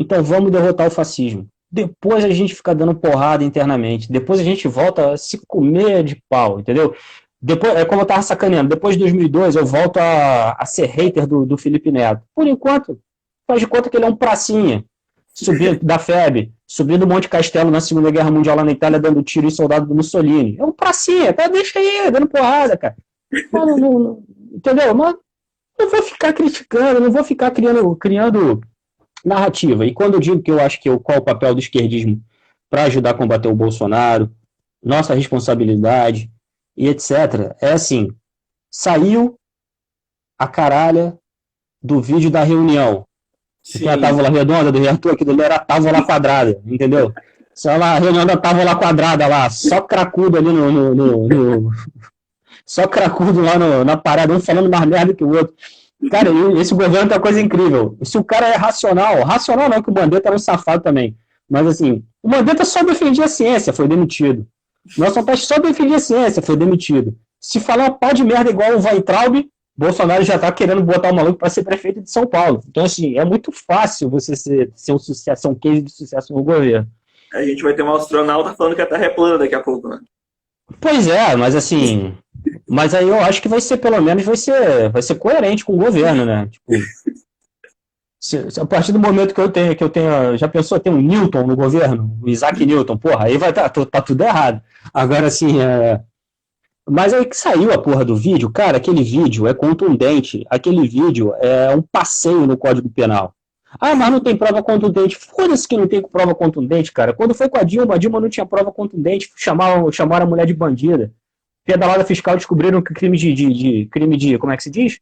Então vamos derrotar o fascismo. Depois a gente fica dando porrada internamente. Depois a gente volta a se comer de pau, entendeu? Depois, é como eu tava sacaneando, depois de 2002 eu volto a ser hater do Felipe Neto. Por enquanto, faz de conta que ele é um pracinha, subindo da FEB, subindo o Monte Castelo na Segunda Guerra Mundial lá na Itália, dando tiro em soldado do Mussolini. É um pracinha, tá? Deixa aí, dando porrada, cara. Entendeu? Mas não vou ficar criticando, não vou ficar criando narrativa. E quando eu digo que eu acho que qual é o papel do esquerdismo para ajudar a combater o Bolsonaro, nossa responsabilidade e etc. É assim, saiu a caralha do vídeo da reunião. Que tem a tábua redonda do reator, aquilo ali era a tábua quadrada, entendeu? Só lá, a reunião da tábua quadrada lá, só cracudo ali só cracudo lá na parada, um falando mais merda que o outro. Cara, esse governo tem uma coisa incrível. Se o cara é racional não, que o Mandetta era um safado também. Mas assim, o Mandetta só defendia a ciência, foi demitido. Nossa Peste só defendia a ciência, foi demitido. Se falar uma pá de merda igual o Weintraub, Bolsonaro já tá querendo botar o maluco para ser prefeito de São Paulo. Então, assim, é muito fácil você ser um sucesso, um case de sucesso no governo. A gente vai ter um astronauta falando que a Terra é plana daqui a pouco, né? Pois é, mas assim... Mas aí eu acho que vai ser, pelo menos, vai ser coerente com o governo, né? Tipo, a partir do momento que eu tenho, já pensou ter um Newton no governo? O Isaac Newton, porra, aí vai tá tudo errado. Agora, assim, mas aí que saiu a porra do vídeo, cara, aquele vídeo é contundente, aquele vídeo é um passeio no Código Penal. Ah, mas não tem prova contundente. Foda-se que não tem prova contundente, cara. Quando foi com a Dilma não tinha prova contundente, chamaram a mulher de bandida. Pedalada fiscal descobriram que crime de, como é que se diz?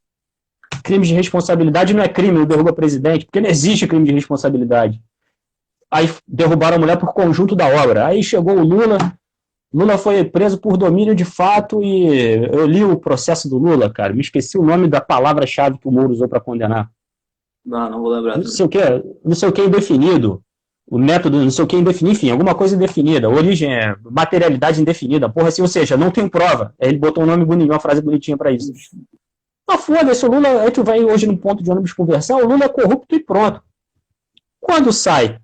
Crime de responsabilidade não é crime, não derruba presidente, porque não existe crime de responsabilidade. Aí derrubaram a mulher por conjunto da obra. Aí chegou o Lula foi preso por domínio de fato e eu li o processo do Lula, cara, me esqueci o nome da palavra-chave que o Moro usou para condenar. Não vou lembrar. Não sei o que indefinido. O método, não sei o que indefinido, enfim, alguma coisa indefinida, origem, materialidade indefinida, porra assim, ou seja, não tem prova. Aí ele botou um nome bonitinho, uma frase bonitinha pra isso. Mas foda-se, o Lula, aí tu vai hoje no ponto de ônibus conversar, o Lula é corrupto e pronto. Quando sai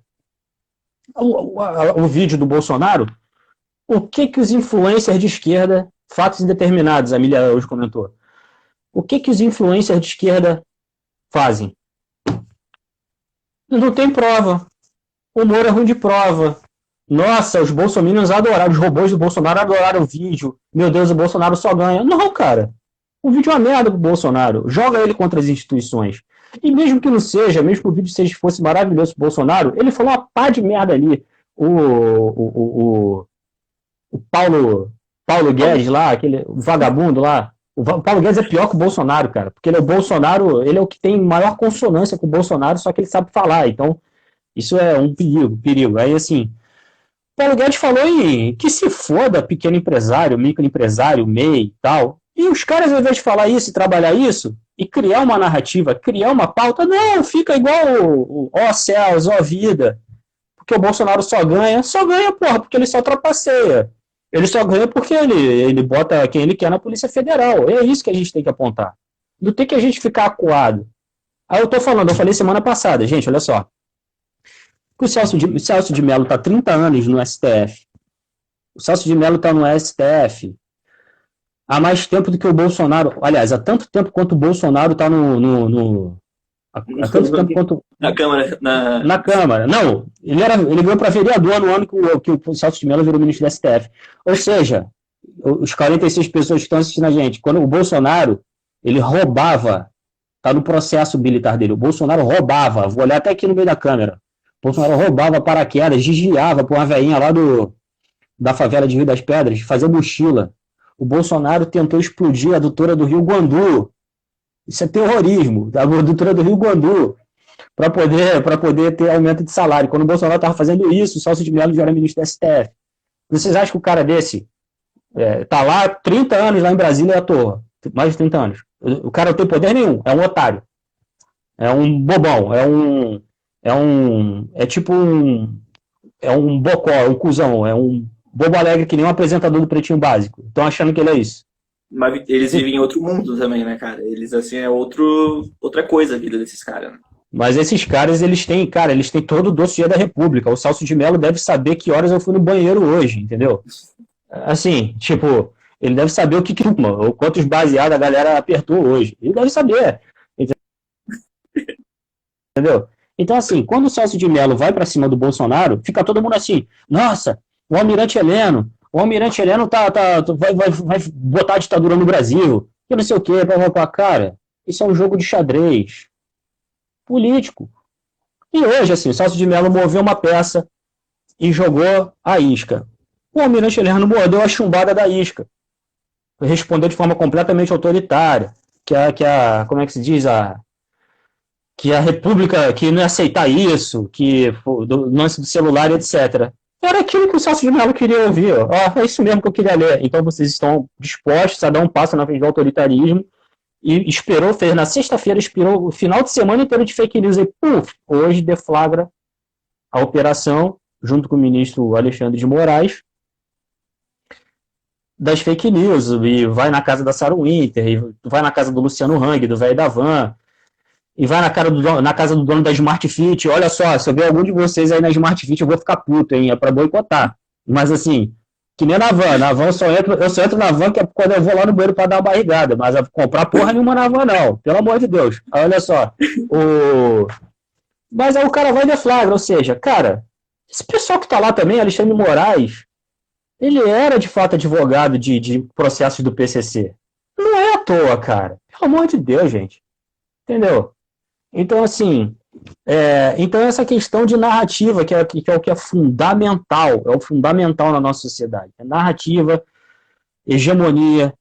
o vídeo do Bolsonaro, o que os influencers de esquerda, fatos indeterminados, a Emília hoje comentou, o que os influencers de esquerda fazem? Não tem prova. O Moro é ruim de prova. Nossa, os bolsominions adoraram, os robôs do Bolsonaro adoraram o vídeo. Meu Deus, o Bolsonaro só ganha. Não, cara. O vídeo é uma merda pro Bolsonaro. Joga ele contra as instituições. E mesmo que não seja, mesmo que o vídeo fosse maravilhoso pro Bolsonaro, ele falou uma pá de merda ali. O Paulo Guedes lá, aquele vagabundo lá. O Paulo Guedes é pior que o Bolsonaro, cara. Porque ele é o Bolsonaro, ele é o que tem maior consonância com o Bolsonaro, só que ele sabe falar. Então, isso é um perigo. Aí, assim, Paulo Guedes falou que se foda pequeno empresário, microempresário, MEI e tal. E os caras, ao invés de falar isso e trabalhar isso, e criar uma narrativa, criar uma pauta, não, fica igual ó céus, ó vida. Porque o Bolsonaro só ganha, porra, porque ele só trapaceia. Ele só ganha porque ele bota quem ele quer na Polícia Federal. É isso que a gente tem que apontar. Não tem que a gente ficar acuado. Aí eu falei semana passada, gente, olha só. O Celso de Mello está há 30 anos no STF. O Celso de Mello está no STF há mais tempo do que o Bolsonaro. Aliás, há tanto tempo quanto o Bolsonaro está há tanto tempo quanto... Na Câmara. Na Câmara. Não, ele ganhou para vereador no ano que o Celso de Mello virou ministro do STF. Ou seja, os 46 pessoas que estão assistindo a gente, quando o Bolsonaro, ele roubava, está no processo militar dele, o Bolsonaro roubava, vou olhar até aqui no meio da câmera, o Bolsonaro roubava paraquedas, desviava por uma veinha lá da favela de Rio das Pedras, fazia mochila. O Bolsonaro tentou explodir a adutora do Rio Guandu. Isso é terrorismo, a adutora do Rio Guandu, para poder ter aumento de salário. Quando o Bolsonaro estava fazendo isso, o Celso de Mello já era ministro do STF. Vocês acham que o cara desse está lá 30 anos lá em Brasília à toa? Mais de 30 anos. O cara não tem poder nenhum, é um otário. É um bobão, é um bocó, é um cuzão, é um bobo alegre que nem um apresentador do Pretinho Básico. Estão achando que ele é isso. Mas eles vivem em outro mundo também, né, cara? Eles, assim, é outra coisa a vida desses caras, né? Mas esses caras, eles têm todo o dossiê da República. O Celso de Mello deve saber que horas eu fui no banheiro hoje, entendeu? Assim, tipo, ele deve saber o quantos baseados a galera apertou hoje. Ele deve saber, entendeu? Então, assim, quando o Celso de Mello vai para cima do Bolsonaro, fica todo mundo assim, nossa, o Almirante Heleno vai botar a ditadura no Brasil, que não sei o quê, cara, isso é um jogo de xadrez político. E hoje, assim, o Celso de Mello moveu uma peça e jogou a isca. O Almirante Heleno mordeu a chumbada da isca. Respondeu de forma completamente autoritária, como é que se diz, que a República, que não ia aceitar isso, que do lance do celular, etc. Era aquilo que o Celso de Mello queria ouvir. Ó. É isso mesmo que eu queria ler. Então vocês estão dispostos a dar um passo na frente do autoritarismo e fez na sexta-feira, esperou o final de semana inteiro de fake news e, hoje deflagra a operação, junto com o ministro Alexandre de Moraes, das fake news, e vai na casa da Sarah Winter, e vai na casa do Luciano Hang, do velho da Van, e vai na casa do dono da Smart Fit. Olha só, se eu ver algum de vocês aí na Smart Fit, eu vou ficar puto, hein? É pra boicotar. Mas assim, que nem na van eu só entro na van que é quando eu vou lá no banheiro pra dar uma barrigada, mas comprar porra nenhuma na van não, pelo amor de Deus. Olha só, mas aí o cara vai e deflagra, ou seja, cara, esse pessoal que tá lá também, Alexandre de Moraes, ele era de fato advogado de processos do PCC. Não é à toa, cara. Pelo amor de Deus, gente. Entendeu? Então, assim, então essa questão de narrativa, que é o que é fundamental, é o fundamental na nossa sociedade. É narrativa, hegemonia.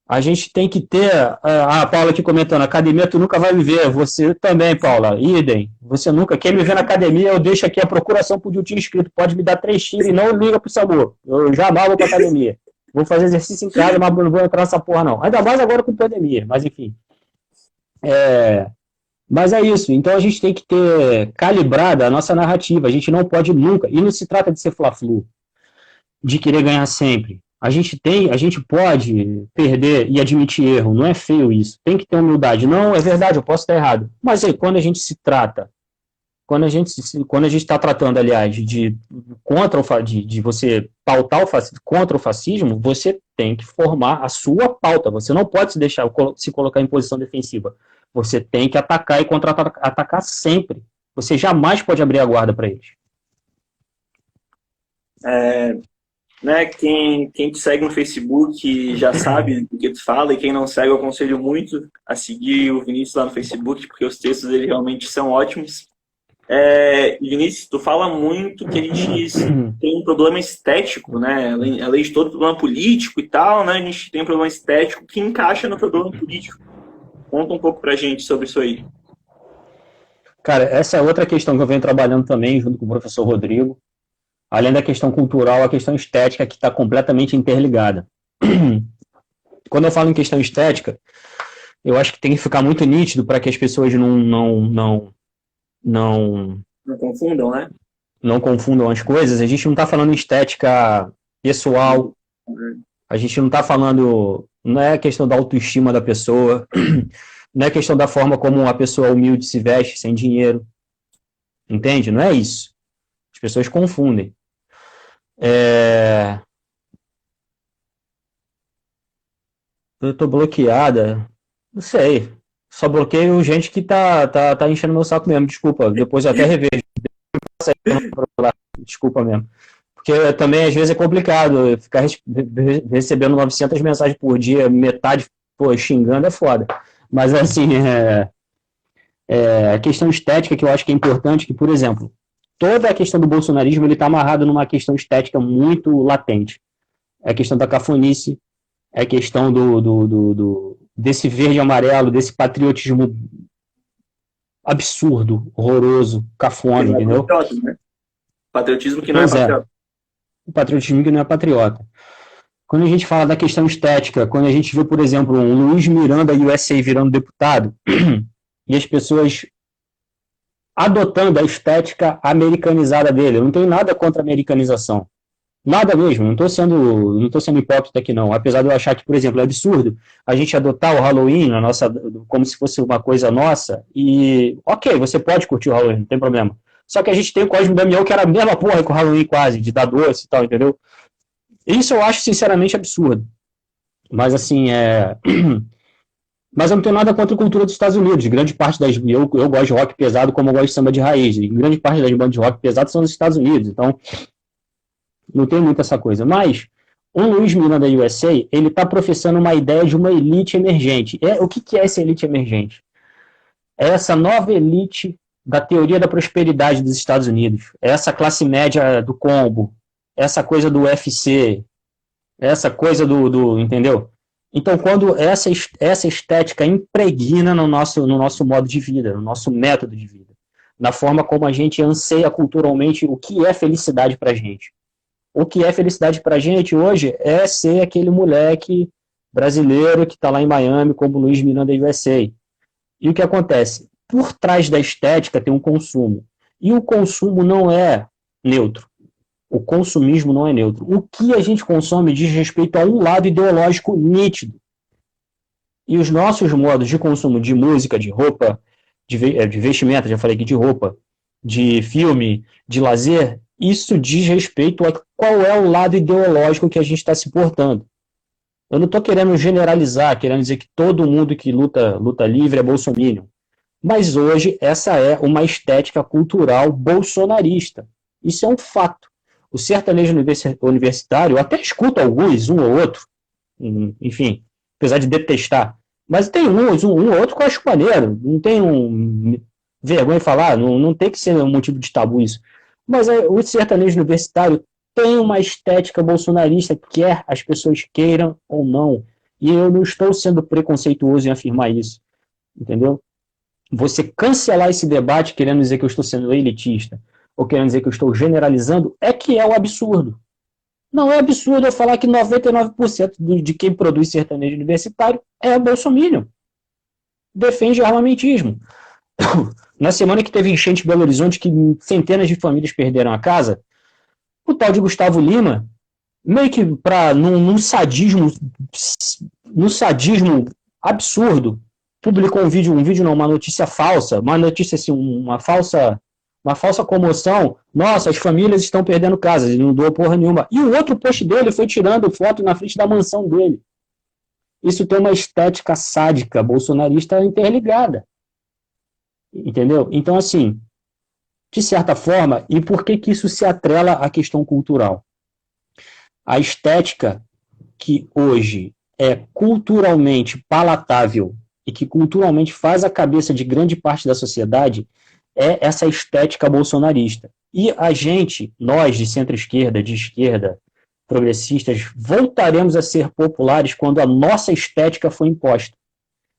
A gente tem que ter, a Paula aqui comentando, academia tu nunca vai me ver, você também, Paula, idem, você nunca, quem me vê na academia, eu deixo aqui a procuração por um tio inscrito, pode me dar 3 tiros e não liga pro SAMU, eu jamais vou pra academia, vou fazer exercício em casa, mas não vou entrar nessa porra não, ainda mais agora com pandemia, mas enfim. Mas é isso, então a gente tem que ter calibrada a nossa narrativa, a gente não pode nunca, e não se trata de ser fla-flu, de querer ganhar sempre. A gente pode perder e admitir erro, não é feio isso, tem que ter humildade. Não, é verdade, eu posso estar errado. Mas aí, quando a gente está tratando, aliás, de você pautar contra o fascismo, você tem que formar a sua pauta, você não pode se colocar em posição defensiva. Você tem que atacar e contra-atacar sempre. Você jamais pode abrir a guarda para eles. Né, quem te segue no Facebook já sabe do que tu fala, e quem não segue eu aconselho muito a seguir o Vinícius lá no Facebook, porque os textos dele realmente são ótimos. Vinícius, tu fala muito que a gente tem um problema estético, né? Além de todo problema político e tal, né? A gente tem um problema estético que encaixa no problema político. Conta um pouco pra gente sobre isso aí. Cara, essa é outra questão que eu venho trabalhando também junto com o professor Rodrigo. Além da questão cultural, a questão estética que está completamente interligada. Quando eu falo em questão estética, eu acho que tem que ficar muito nítido para que as pessoas não confundam, né? Não confundam as coisas. A gente não está falando em estética pessoal, a gente não está falando, não é a questão da autoestima da pessoa, não é a questão da forma como uma pessoa humilde se veste, sem dinheiro. Entende? Não é isso. As pessoas confundem. Eu tô bloqueada. Não sei. Só bloqueio gente que tá enchendo meu saco mesmo. Desculpa. Depois eu até revejo. Desculpa mesmo. Porque também às vezes é complicado. Ficar recebendo 900 mensagens por dia, metade xingando é foda. Mas assim, a questão estética que eu acho que é importante, que, por exemplo, toda a questão do bolsonarismo ele está amarrado numa questão estética muito latente. É a questão da cafonice, é a questão desse verde e amarelo, desse patriotismo absurdo, horroroso, cafona, entendeu? Né? Patriotismo que não é patriota. O patriotismo que não é patriota. Quando a gente fala da questão estética, quando a gente vê, por exemplo, um Luiz Miranda USA virando deputado, e as pessoas adotando a estética americanizada dele. Eu não tenho nada contra a americanização. Nada mesmo, não tô sendo hipócrita aqui não. Apesar de eu achar que, por exemplo, é absurdo a gente adotar o Halloween na nossa, como se fosse uma coisa nossa. E, ok, você pode curtir o Halloween, não tem problema. Só que a gente tem o Cosme Damião, que era a mesma porra que o Halloween quase, de dar doce e tal, entendeu? Isso eu acho sinceramente absurdo. Mas assim, mas eu não tenho nada contra a cultura dos Estados Unidos. Grande parte das. Eu gosto de rock pesado como eu gosto de samba de raiz. E grande parte das bandas de rock pesado são dos Estados Unidos. Então, não tem muito essa coisa. Mas o Luiz Miranda USA, ele está professando uma ideia de uma elite emergente. O que é essa elite emergente? É essa nova elite da teoria da prosperidade dos Estados Unidos. É essa classe média do combo. Essa coisa do UFC. Essa coisa entendeu? Então, quando essa estética impregna no nosso modo de vida, no nosso método de vida, na forma como a gente anseia culturalmente o que é felicidade pra gente. O que é felicidade pra gente hoje é ser aquele moleque brasileiro que está lá em Miami, como o Luiz Miranda USA. E o que acontece? Por trás da estética tem um consumo. E o consumo não é neutro. O consumismo não é neutro. O que a gente consome diz respeito a um lado ideológico nítido. E os nossos modos de consumo de música, de roupa, de vestimenta, já falei aqui de roupa, de filme, de lazer, isso diz respeito a qual é o lado ideológico que a gente está se portando. Eu não estou querendo generalizar, querendo dizer que todo mundo que luta livre é bolsominion. Mas hoje essa é uma estética cultural bolsonarista. Isso é um fato. O sertanejo universitário, eu até escuto alguns, um ou outro, enfim, apesar de detestar, mas tem um ou outro que eu acho maneiro, não tem vergonha de falar, não tem que ser um motivo de tabu isso. Mas o sertanejo universitário tem uma estética bolsonarista, quer as pessoas queiram ou não, e eu não estou sendo preconceituoso em afirmar isso, entendeu? Você cancelar esse debate querendo dizer que eu estou sendo elitista, ou querendo dizer que eu estou generalizando, é que é o absurdo. Não é absurdo eu falar que 99% de quem produz sertanejo universitário é bolsominion. Defende armamentismo. Na semana que teve enchente em Belo Horizonte, que centenas de famílias perderam a casa, o tal de Gustavo Lima, meio que num sadismo absurdo, publicou uma notícia falsa, uma notícia assim, uma falsa comoção. Nossa, as famílias estão perdendo casas, ele não doou porra nenhuma. E o outro post dele foi tirando foto na frente da mansão dele. Isso tem uma estética sádica, bolsonarista interligada. Entendeu? Então, assim, de certa forma, e por que isso se atrela à questão cultural? A estética que hoje é culturalmente palatável e que culturalmente faz a cabeça de grande parte da sociedade é essa estética bolsonarista. E a gente, nós de centro-esquerda, de esquerda, progressistas, voltaremos a ser populares quando a nossa estética for imposta.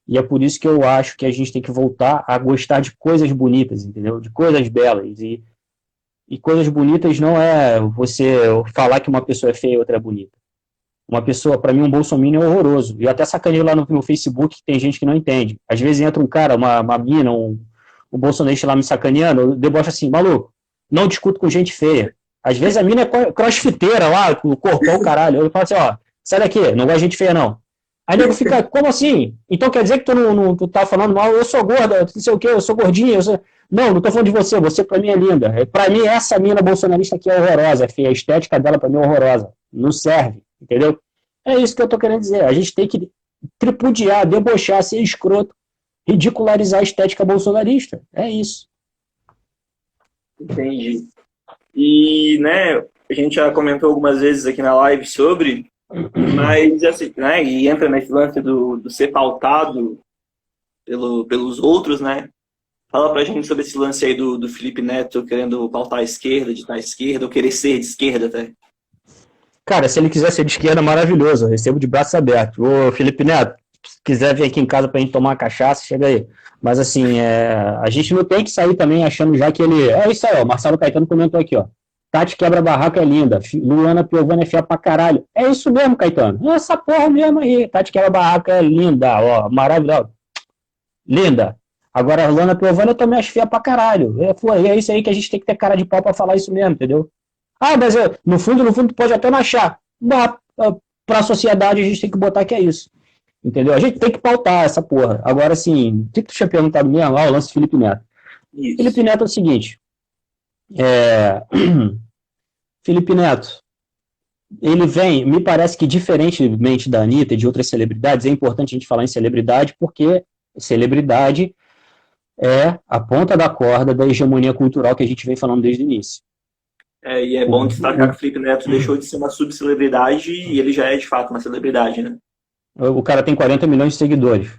E é por isso que eu acho que a gente tem que voltar a gostar de coisas bonitas, entendeu? De coisas belas. E coisas bonitas não é você falar que uma pessoa é feia e outra é bonita. Uma pessoa, para mim, um bolsominion é horroroso. E eu até sacanei lá no Facebook que tem gente que não entende. Às vezes entra um cara, uma mina, um bolsonarista lá me sacaneando, eu debocho assim, maluco, não discuto com gente feia. Às vezes a mina é crossfiteira lá, com o corpão, caralho. Eu falo assim, ó, sai daqui, não gosto de gente feia, não. Aí o nego fica, como assim? Então quer dizer que tu tá falando mal? Eu sou gorda, não sei o quê, eu sou gordinha. Não tô falando de você pra mim é linda. Pra mim, essa mina bolsonarista aqui é horrorosa, é feia. A estética dela pra mim é horrorosa. Não serve, entendeu? É isso que eu tô querendo dizer. A gente tem que tripudiar, debochar, ser escroto, ridicularizar a estética bolsonarista. É isso. Entendi. E, né, a gente já comentou algumas vezes aqui na live sobre, mas, assim, né, e entra nesse lance do ser pautado pelos outros, né? Fala pra gente sobre esse lance aí do Felipe Neto querendo pautar a esquerda, de estar à esquerda, ou querer ser de esquerda até. Cara, se ele quiser ser de esquerda, maravilhoso. Eu recebo de braços abertos. Ô, Felipe Neto, se quiser vir aqui em casa pra gente tomar uma cachaça, chega aí. Mas, assim, a gente não tem que sair também achando já que ele... É isso aí, ó. Marcelo Caetano comentou aqui, ó. Tati quebra-barraco é linda. Luana Piovani é feia pra caralho. É isso mesmo, Caetano. É essa porra mesmo aí. Tati quebra-barraco é linda, ó. Maravilhosa. Linda. Agora, a Luana Piovani eu também acho feia pra caralho. É isso aí que a gente tem que ter cara de pau pra falar isso mesmo, entendeu? Mas no fundo, tu pode até não achar. Para a sociedade, a gente tem que botar que é isso. Entendeu? A gente tem que pautar essa porra. Agora, assim, o que tu tinha perguntado mesmo? O lance do Felipe Neto. Isso. Felipe Neto é o seguinte. Felipe Neto, ele vem, me parece que diferentemente da Anitta e de outras celebridades, é importante a gente falar em celebridade, porque celebridade é a ponta da corda da hegemonia cultural que a gente vem falando desde o início. E é bom destacar que o Felipe Neto deixou de ser uma subcelebridade e ele já é de fato uma celebridade, né? O cara tem 40 milhões de seguidores.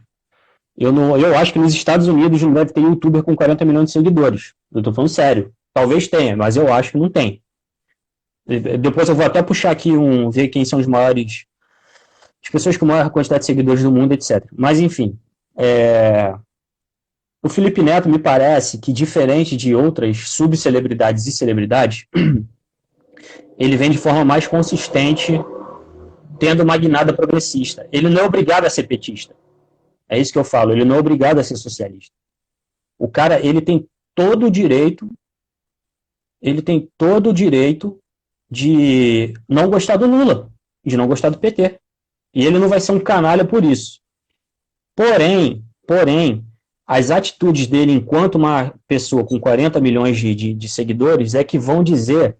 Eu acho que nos Estados Unidos não deve ter youtuber com 40 milhões de seguidores. Eu tô falando sério. Talvez tenha, mas eu acho que não tem. Depois eu vou até puxar aqui ver quem são os maiores, as pessoas com maior quantidade de seguidores do mundo, etc. Mas enfim, o Felipe Neto me parece que, diferente de outras subcelebridades e celebridades, ele vem de forma mais consistente, tendo uma guinada progressista. Ele não é obrigado a ser petista. É isso que eu falo, ele não é obrigado a ser socialista. O cara, ele tem todo o direito de não gostar do Lula, de não gostar do PT. E ele não vai ser um canalha por isso. Porém, as atitudes dele enquanto uma pessoa com 40 milhões de seguidores é que vão dizer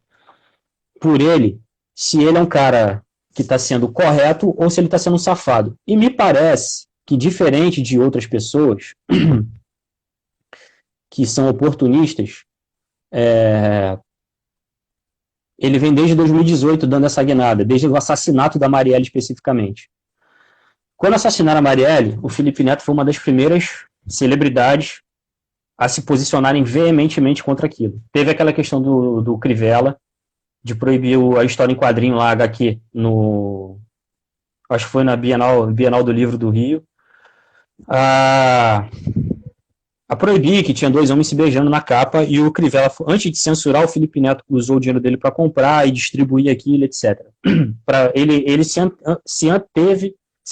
por ele se ele é um cara que está sendo correto ou se ele está sendo um safado. E me parece que, diferente de outras pessoas que são oportunistas, ele vem desde 2018 dando essa guinada, desde o assassinato da Marielle especificamente. Quando assassinaram a Marielle, o Felipe Neto foi uma das primeiras celebridades a se posicionarem veementemente contra aquilo. Teve aquela questão do Crivella, de proibir a história em quadrinho lá, HQ, acho que foi na Bienal do Livro do Rio, a proibir que tinha dois homens se beijando na capa, e o Crivella, antes de censurar, o Felipe Neto usou o dinheiro dele para comprar e distribuir aquilo, etc. Ele se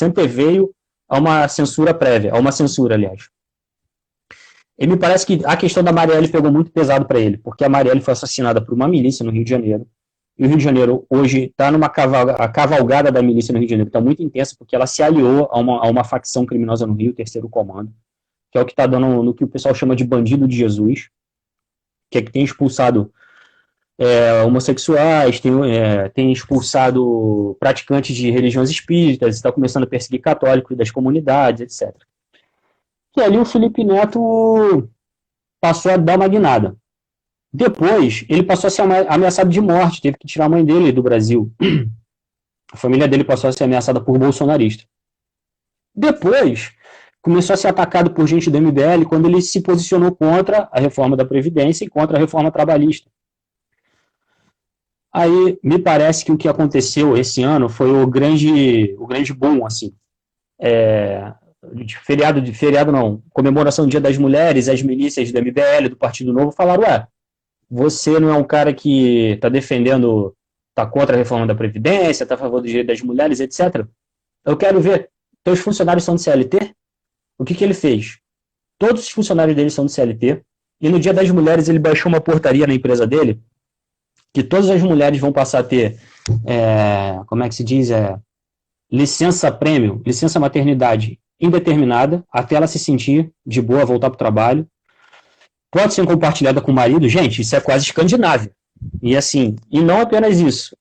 anteveio a uma censura prévia, aliás. E me parece que a questão da Marielle pegou muito pesado para ele, porque a Marielle foi assassinada por uma milícia no Rio de Janeiro, e o Rio de Janeiro hoje está a cavalgada da milícia no Rio de Janeiro, está muito intensa, porque ela se aliou a uma facção criminosa no Rio, o Terceiro Comando, que é o que está dando no que o pessoal chama de bandido de Jesus, que é que tem expulsado homossexuais, tem expulsado praticantes de religiões espíritas, está começando a perseguir católicos das comunidades, etc. E ali o Felipe Neto passou a dar uma guinada. Depois, ele passou a ser ameaçado de morte, teve que tirar a mãe dele do Brasil. A família dele passou a ser ameaçada por bolsonarista. Depois, começou a ser atacado por gente do MBL quando ele se posicionou contra a reforma da Previdência e contra a reforma trabalhista. Aí, me parece que o que aconteceu esse ano foi o grande boom, assim. Comemoração do Dia das Mulheres, as milícias do MBL, do Partido Novo, falaram, você não é um cara que está defendendo, está contra a reforma da Previdência, está a favor do direito das mulheres, etc. Eu quero ver, teus funcionários são do CLT? O que ele fez? Todos os funcionários dele são do CLT, e no Dia das Mulheres ele baixou uma portaria na empresa dele, que todas as mulheres vão passar a ter, licença maternidade indeterminada, até ela se sentir de boa, voltar para o trabalho. Pode ser compartilhada com o marido. Gente, isso é quase Escandinávia. E assim, e não apenas isso.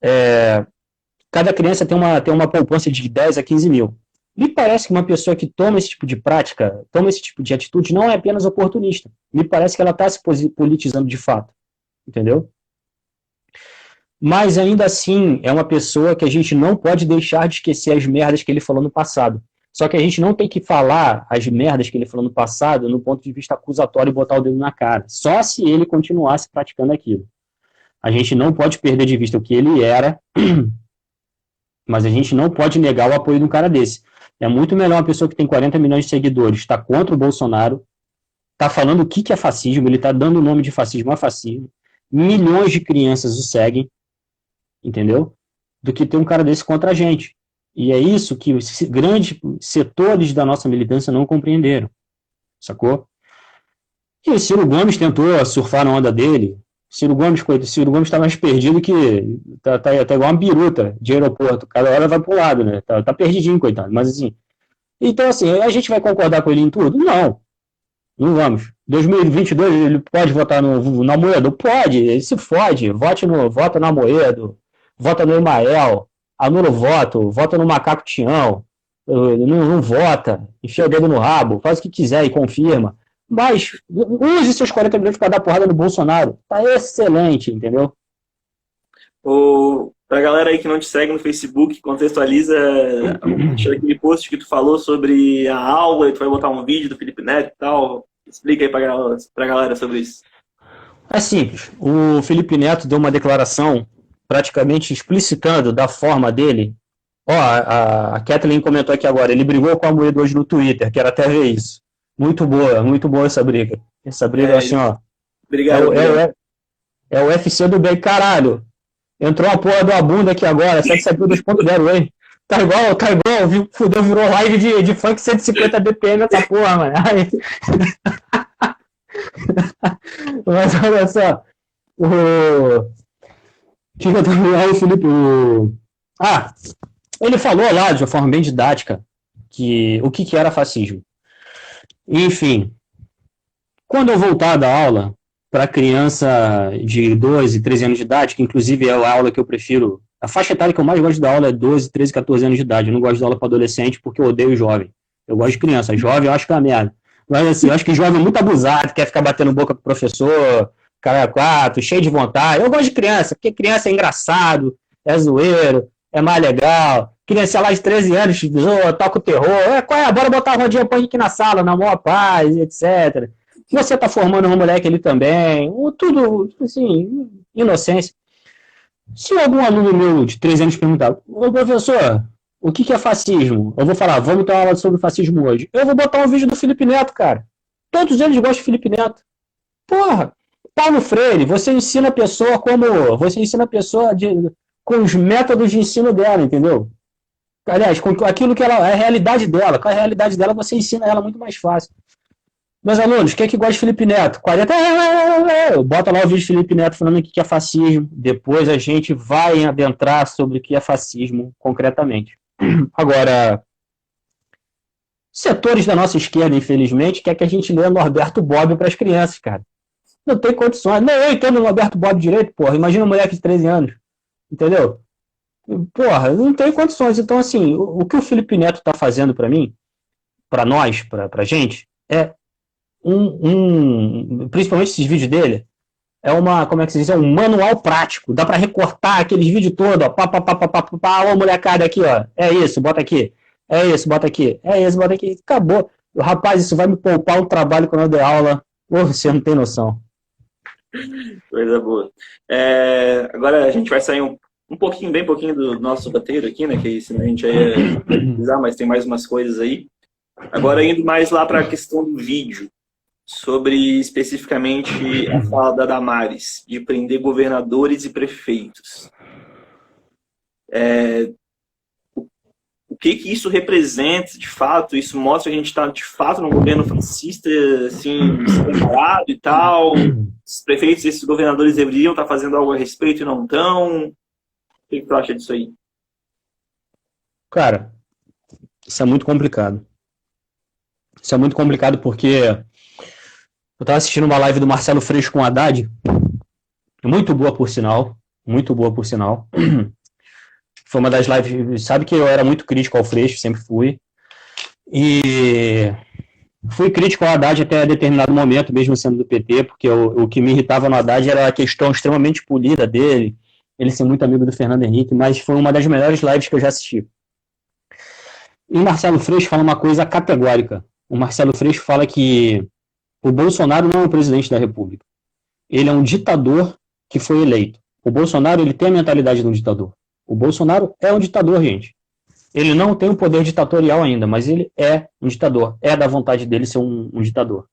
Cada criança tem uma poupança de 10 a 15 mil. Me parece que uma pessoa que toma esse tipo de prática, toma esse tipo de atitude, não é apenas oportunista. Me parece que ela está se politizando de fato. Entendeu? Mas ainda assim, é uma pessoa que a gente não pode deixar de esquecer as merdas que ele falou no passado. Só que a gente não tem que falar as merdas que ele falou no passado no ponto de vista acusatório e botar o dedo na cara. Só se ele continuasse praticando aquilo. A gente não pode perder de vista o que ele era, mas a gente não pode negar o apoio de um cara desse. É muito melhor uma pessoa que tem 40 milhões de seguidores, está contra o Bolsonaro, está falando o que é fascismo, ele está dando o nome de fascismo a fascismo, milhões de crianças o seguem, entendeu? Do que ter um cara desse contra a gente. E é isso que os grandes setores da nossa militância não compreenderam, sacou? E o Ciro Gomes tentou surfar na onda dele, Ciro Gomes, coitado, Ciro Gomes tá mais perdido que. Tá igual uma biruta de aeroporto. Cada hora vai pro lado, né? Tá perdidinho, coitado. Mas assim. Então, assim, a gente vai concordar com ele em tudo? Não. Não vamos. 2022 ele pode votar no Amoedo? Pode, ele se fode. Vota no Amoedo, vota no Emael, anula o voto, vota no Macaco Tião, não vota, enfia o dedo no rabo, faz o que quiser e confirma. Mas use seus 40 minutos para dar porrada no Bolsonaro. Tá excelente, entendeu? Pra galera aí que não te segue no Facebook, contextualiza aquele post que tu falou sobre a aula e tu vai botar um vídeo do Felipe Neto e tal. Explica aí pra galera sobre isso. É simples. O Felipe Neto deu uma declaração praticamente explicitando da forma dele. Ó, a Kathleen comentou aqui agora, ele brigou com a Amoedo hoje no Twitter, quero até ver isso. Muito boa essa briga. Essa briga, assim, ó. Obrigado. É o UFC do bem, caralho. Entrou a porra da bunda aqui agora, 772.0, hein? Tá igual, virou live de funk 150 BPM essa porra, mano. Mas olha só, o Felipe, ele falou lá de uma forma bem didática o que era fascismo. Enfim, quando eu voltar da aula para criança de 12, 13 anos de idade, que inclusive é a aula que eu prefiro, a faixa etária que eu mais gosto de dar aula é 12, 13, 14 anos de idade. Eu não gosto de dar aula para adolescente porque eu odeio jovem. Eu gosto de criança. Jovem eu acho que é uma merda. Mas assim, eu acho que jovem é muito abusado, quer ficar batendo boca pro professor, cara quatro, cheio de vontade. Eu gosto de criança, porque criança é engraçado, é zoeiro, é mais legal. Criança lá de 13 anos, toca o terror. Bora botar a rodinha punk aqui na sala, na maior paz, etc. Você tá formando um moleque ali também, tudo, assim, inocência. Se algum aluno meu de 13 anos perguntar, ô professor, o que é fascismo? Eu vou falar, vamos ter uma aula sobre fascismo hoje. Eu vou botar um vídeo do Felipe Neto, cara. Todos eles gostam de Felipe Neto. Porra, Paulo Freire, você ensina a pessoa com os métodos de ensino dela, entendeu? Aliás, com aquilo que ela é a realidade dela. Com a realidade dela, você ensina ela muito mais fácil. Meus alunos, quem é que gosta de Felipe Neto? 40. Bota lá o vídeo de Felipe Neto falando o que é fascismo. Depois a gente vai adentrar sobre o que é fascismo concretamente. Agora, setores da nossa esquerda, infelizmente, quer que a gente leia Norberto Bobbio para as crianças, cara. Não tem condições. Nem eu entendo o Norberto Bobbio direito, porra. Imagina um moleque de 13 anos. Entendeu? Porra, não tem condições. Então, assim, o que o Felipe Neto tá fazendo para mim, para nós, pra gente, é principalmente esses vídeos dele, é como é que se diz? É um manual prático. Dá para recortar aqueles vídeos todos, ó. Ó, molecada aqui, ó. É isso, bota aqui. É isso, bota aqui. É isso, bota aqui. Acabou. Rapaz, isso vai me poupar o trabalho quando eu der aula. Você não tem noção. Coisa boa. Agora a gente vai sair bem pouquinho do nosso roteiro aqui, né? Que senão a gente ia precisar, mas tem mais umas coisas aí. Agora indo mais lá para a questão do vídeo. Sobre especificamente a fala da Damares, de prender governadores e prefeitos. O que isso representa, de fato? Isso mostra que a gente está, de fato, num governo fascista, assim, separado e tal? Os prefeitos e esses governadores deveriam estar fazendo algo a respeito e não estão? O que tu acha disso aí? Cara, isso é muito complicado. Isso é muito complicado porque eu estava assistindo uma live do Marcelo Freixo com o Haddad, muito boa por sinal, Foi uma das lives, sabe que eu era muito crítico ao Freixo, sempre fui, e fui crítico ao Haddad até determinado momento, mesmo sendo do PT, porque o que me irritava no Haddad era a questão extremamente polida dele, ele ser muito amigo do Fernando Henrique, mas foi uma das melhores lives que eu já assisti. E o Marcelo Freixo fala uma coisa categórica. O Marcelo Freixo fala que o Bolsonaro não é o presidente da República. Ele é um ditador que foi eleito. O Bolsonaro, ele tem a mentalidade de um ditador. O Bolsonaro é um ditador, gente. Ele não tem o poder ditatorial ainda, mas ele é um ditador. É da vontade dele ser um ditador.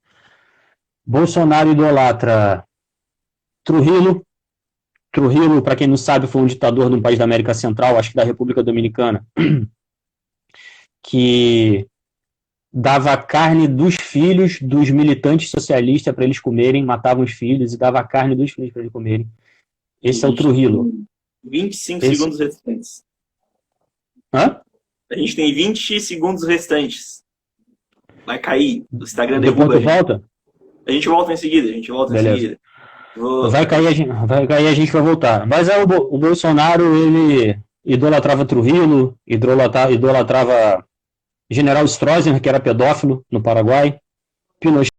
Bolsonaro idolatra Trujillo. Trujillo, para quem não sabe, foi um ditador de um país da América Central, acho que da República Dominicana, que dava a carne dos filhos dos militantes socialistas para eles comerem, matavam os filhos e dava a carne dos filhos para eles comerem. Esse é o Trujillo. 25 Esse- segundos restantes. Hã? A gente tem 20 segundos restantes. Vai cair. O Instagram Depois derruba. tu volta? A gente volta em seguida. Beleza. Vai cair, a gente vai voltar. Mas o Bolsonaro, ele idolatrava Trujillo, idolatrava General Stroessner, que era pedófilo no Paraguai, Pinochet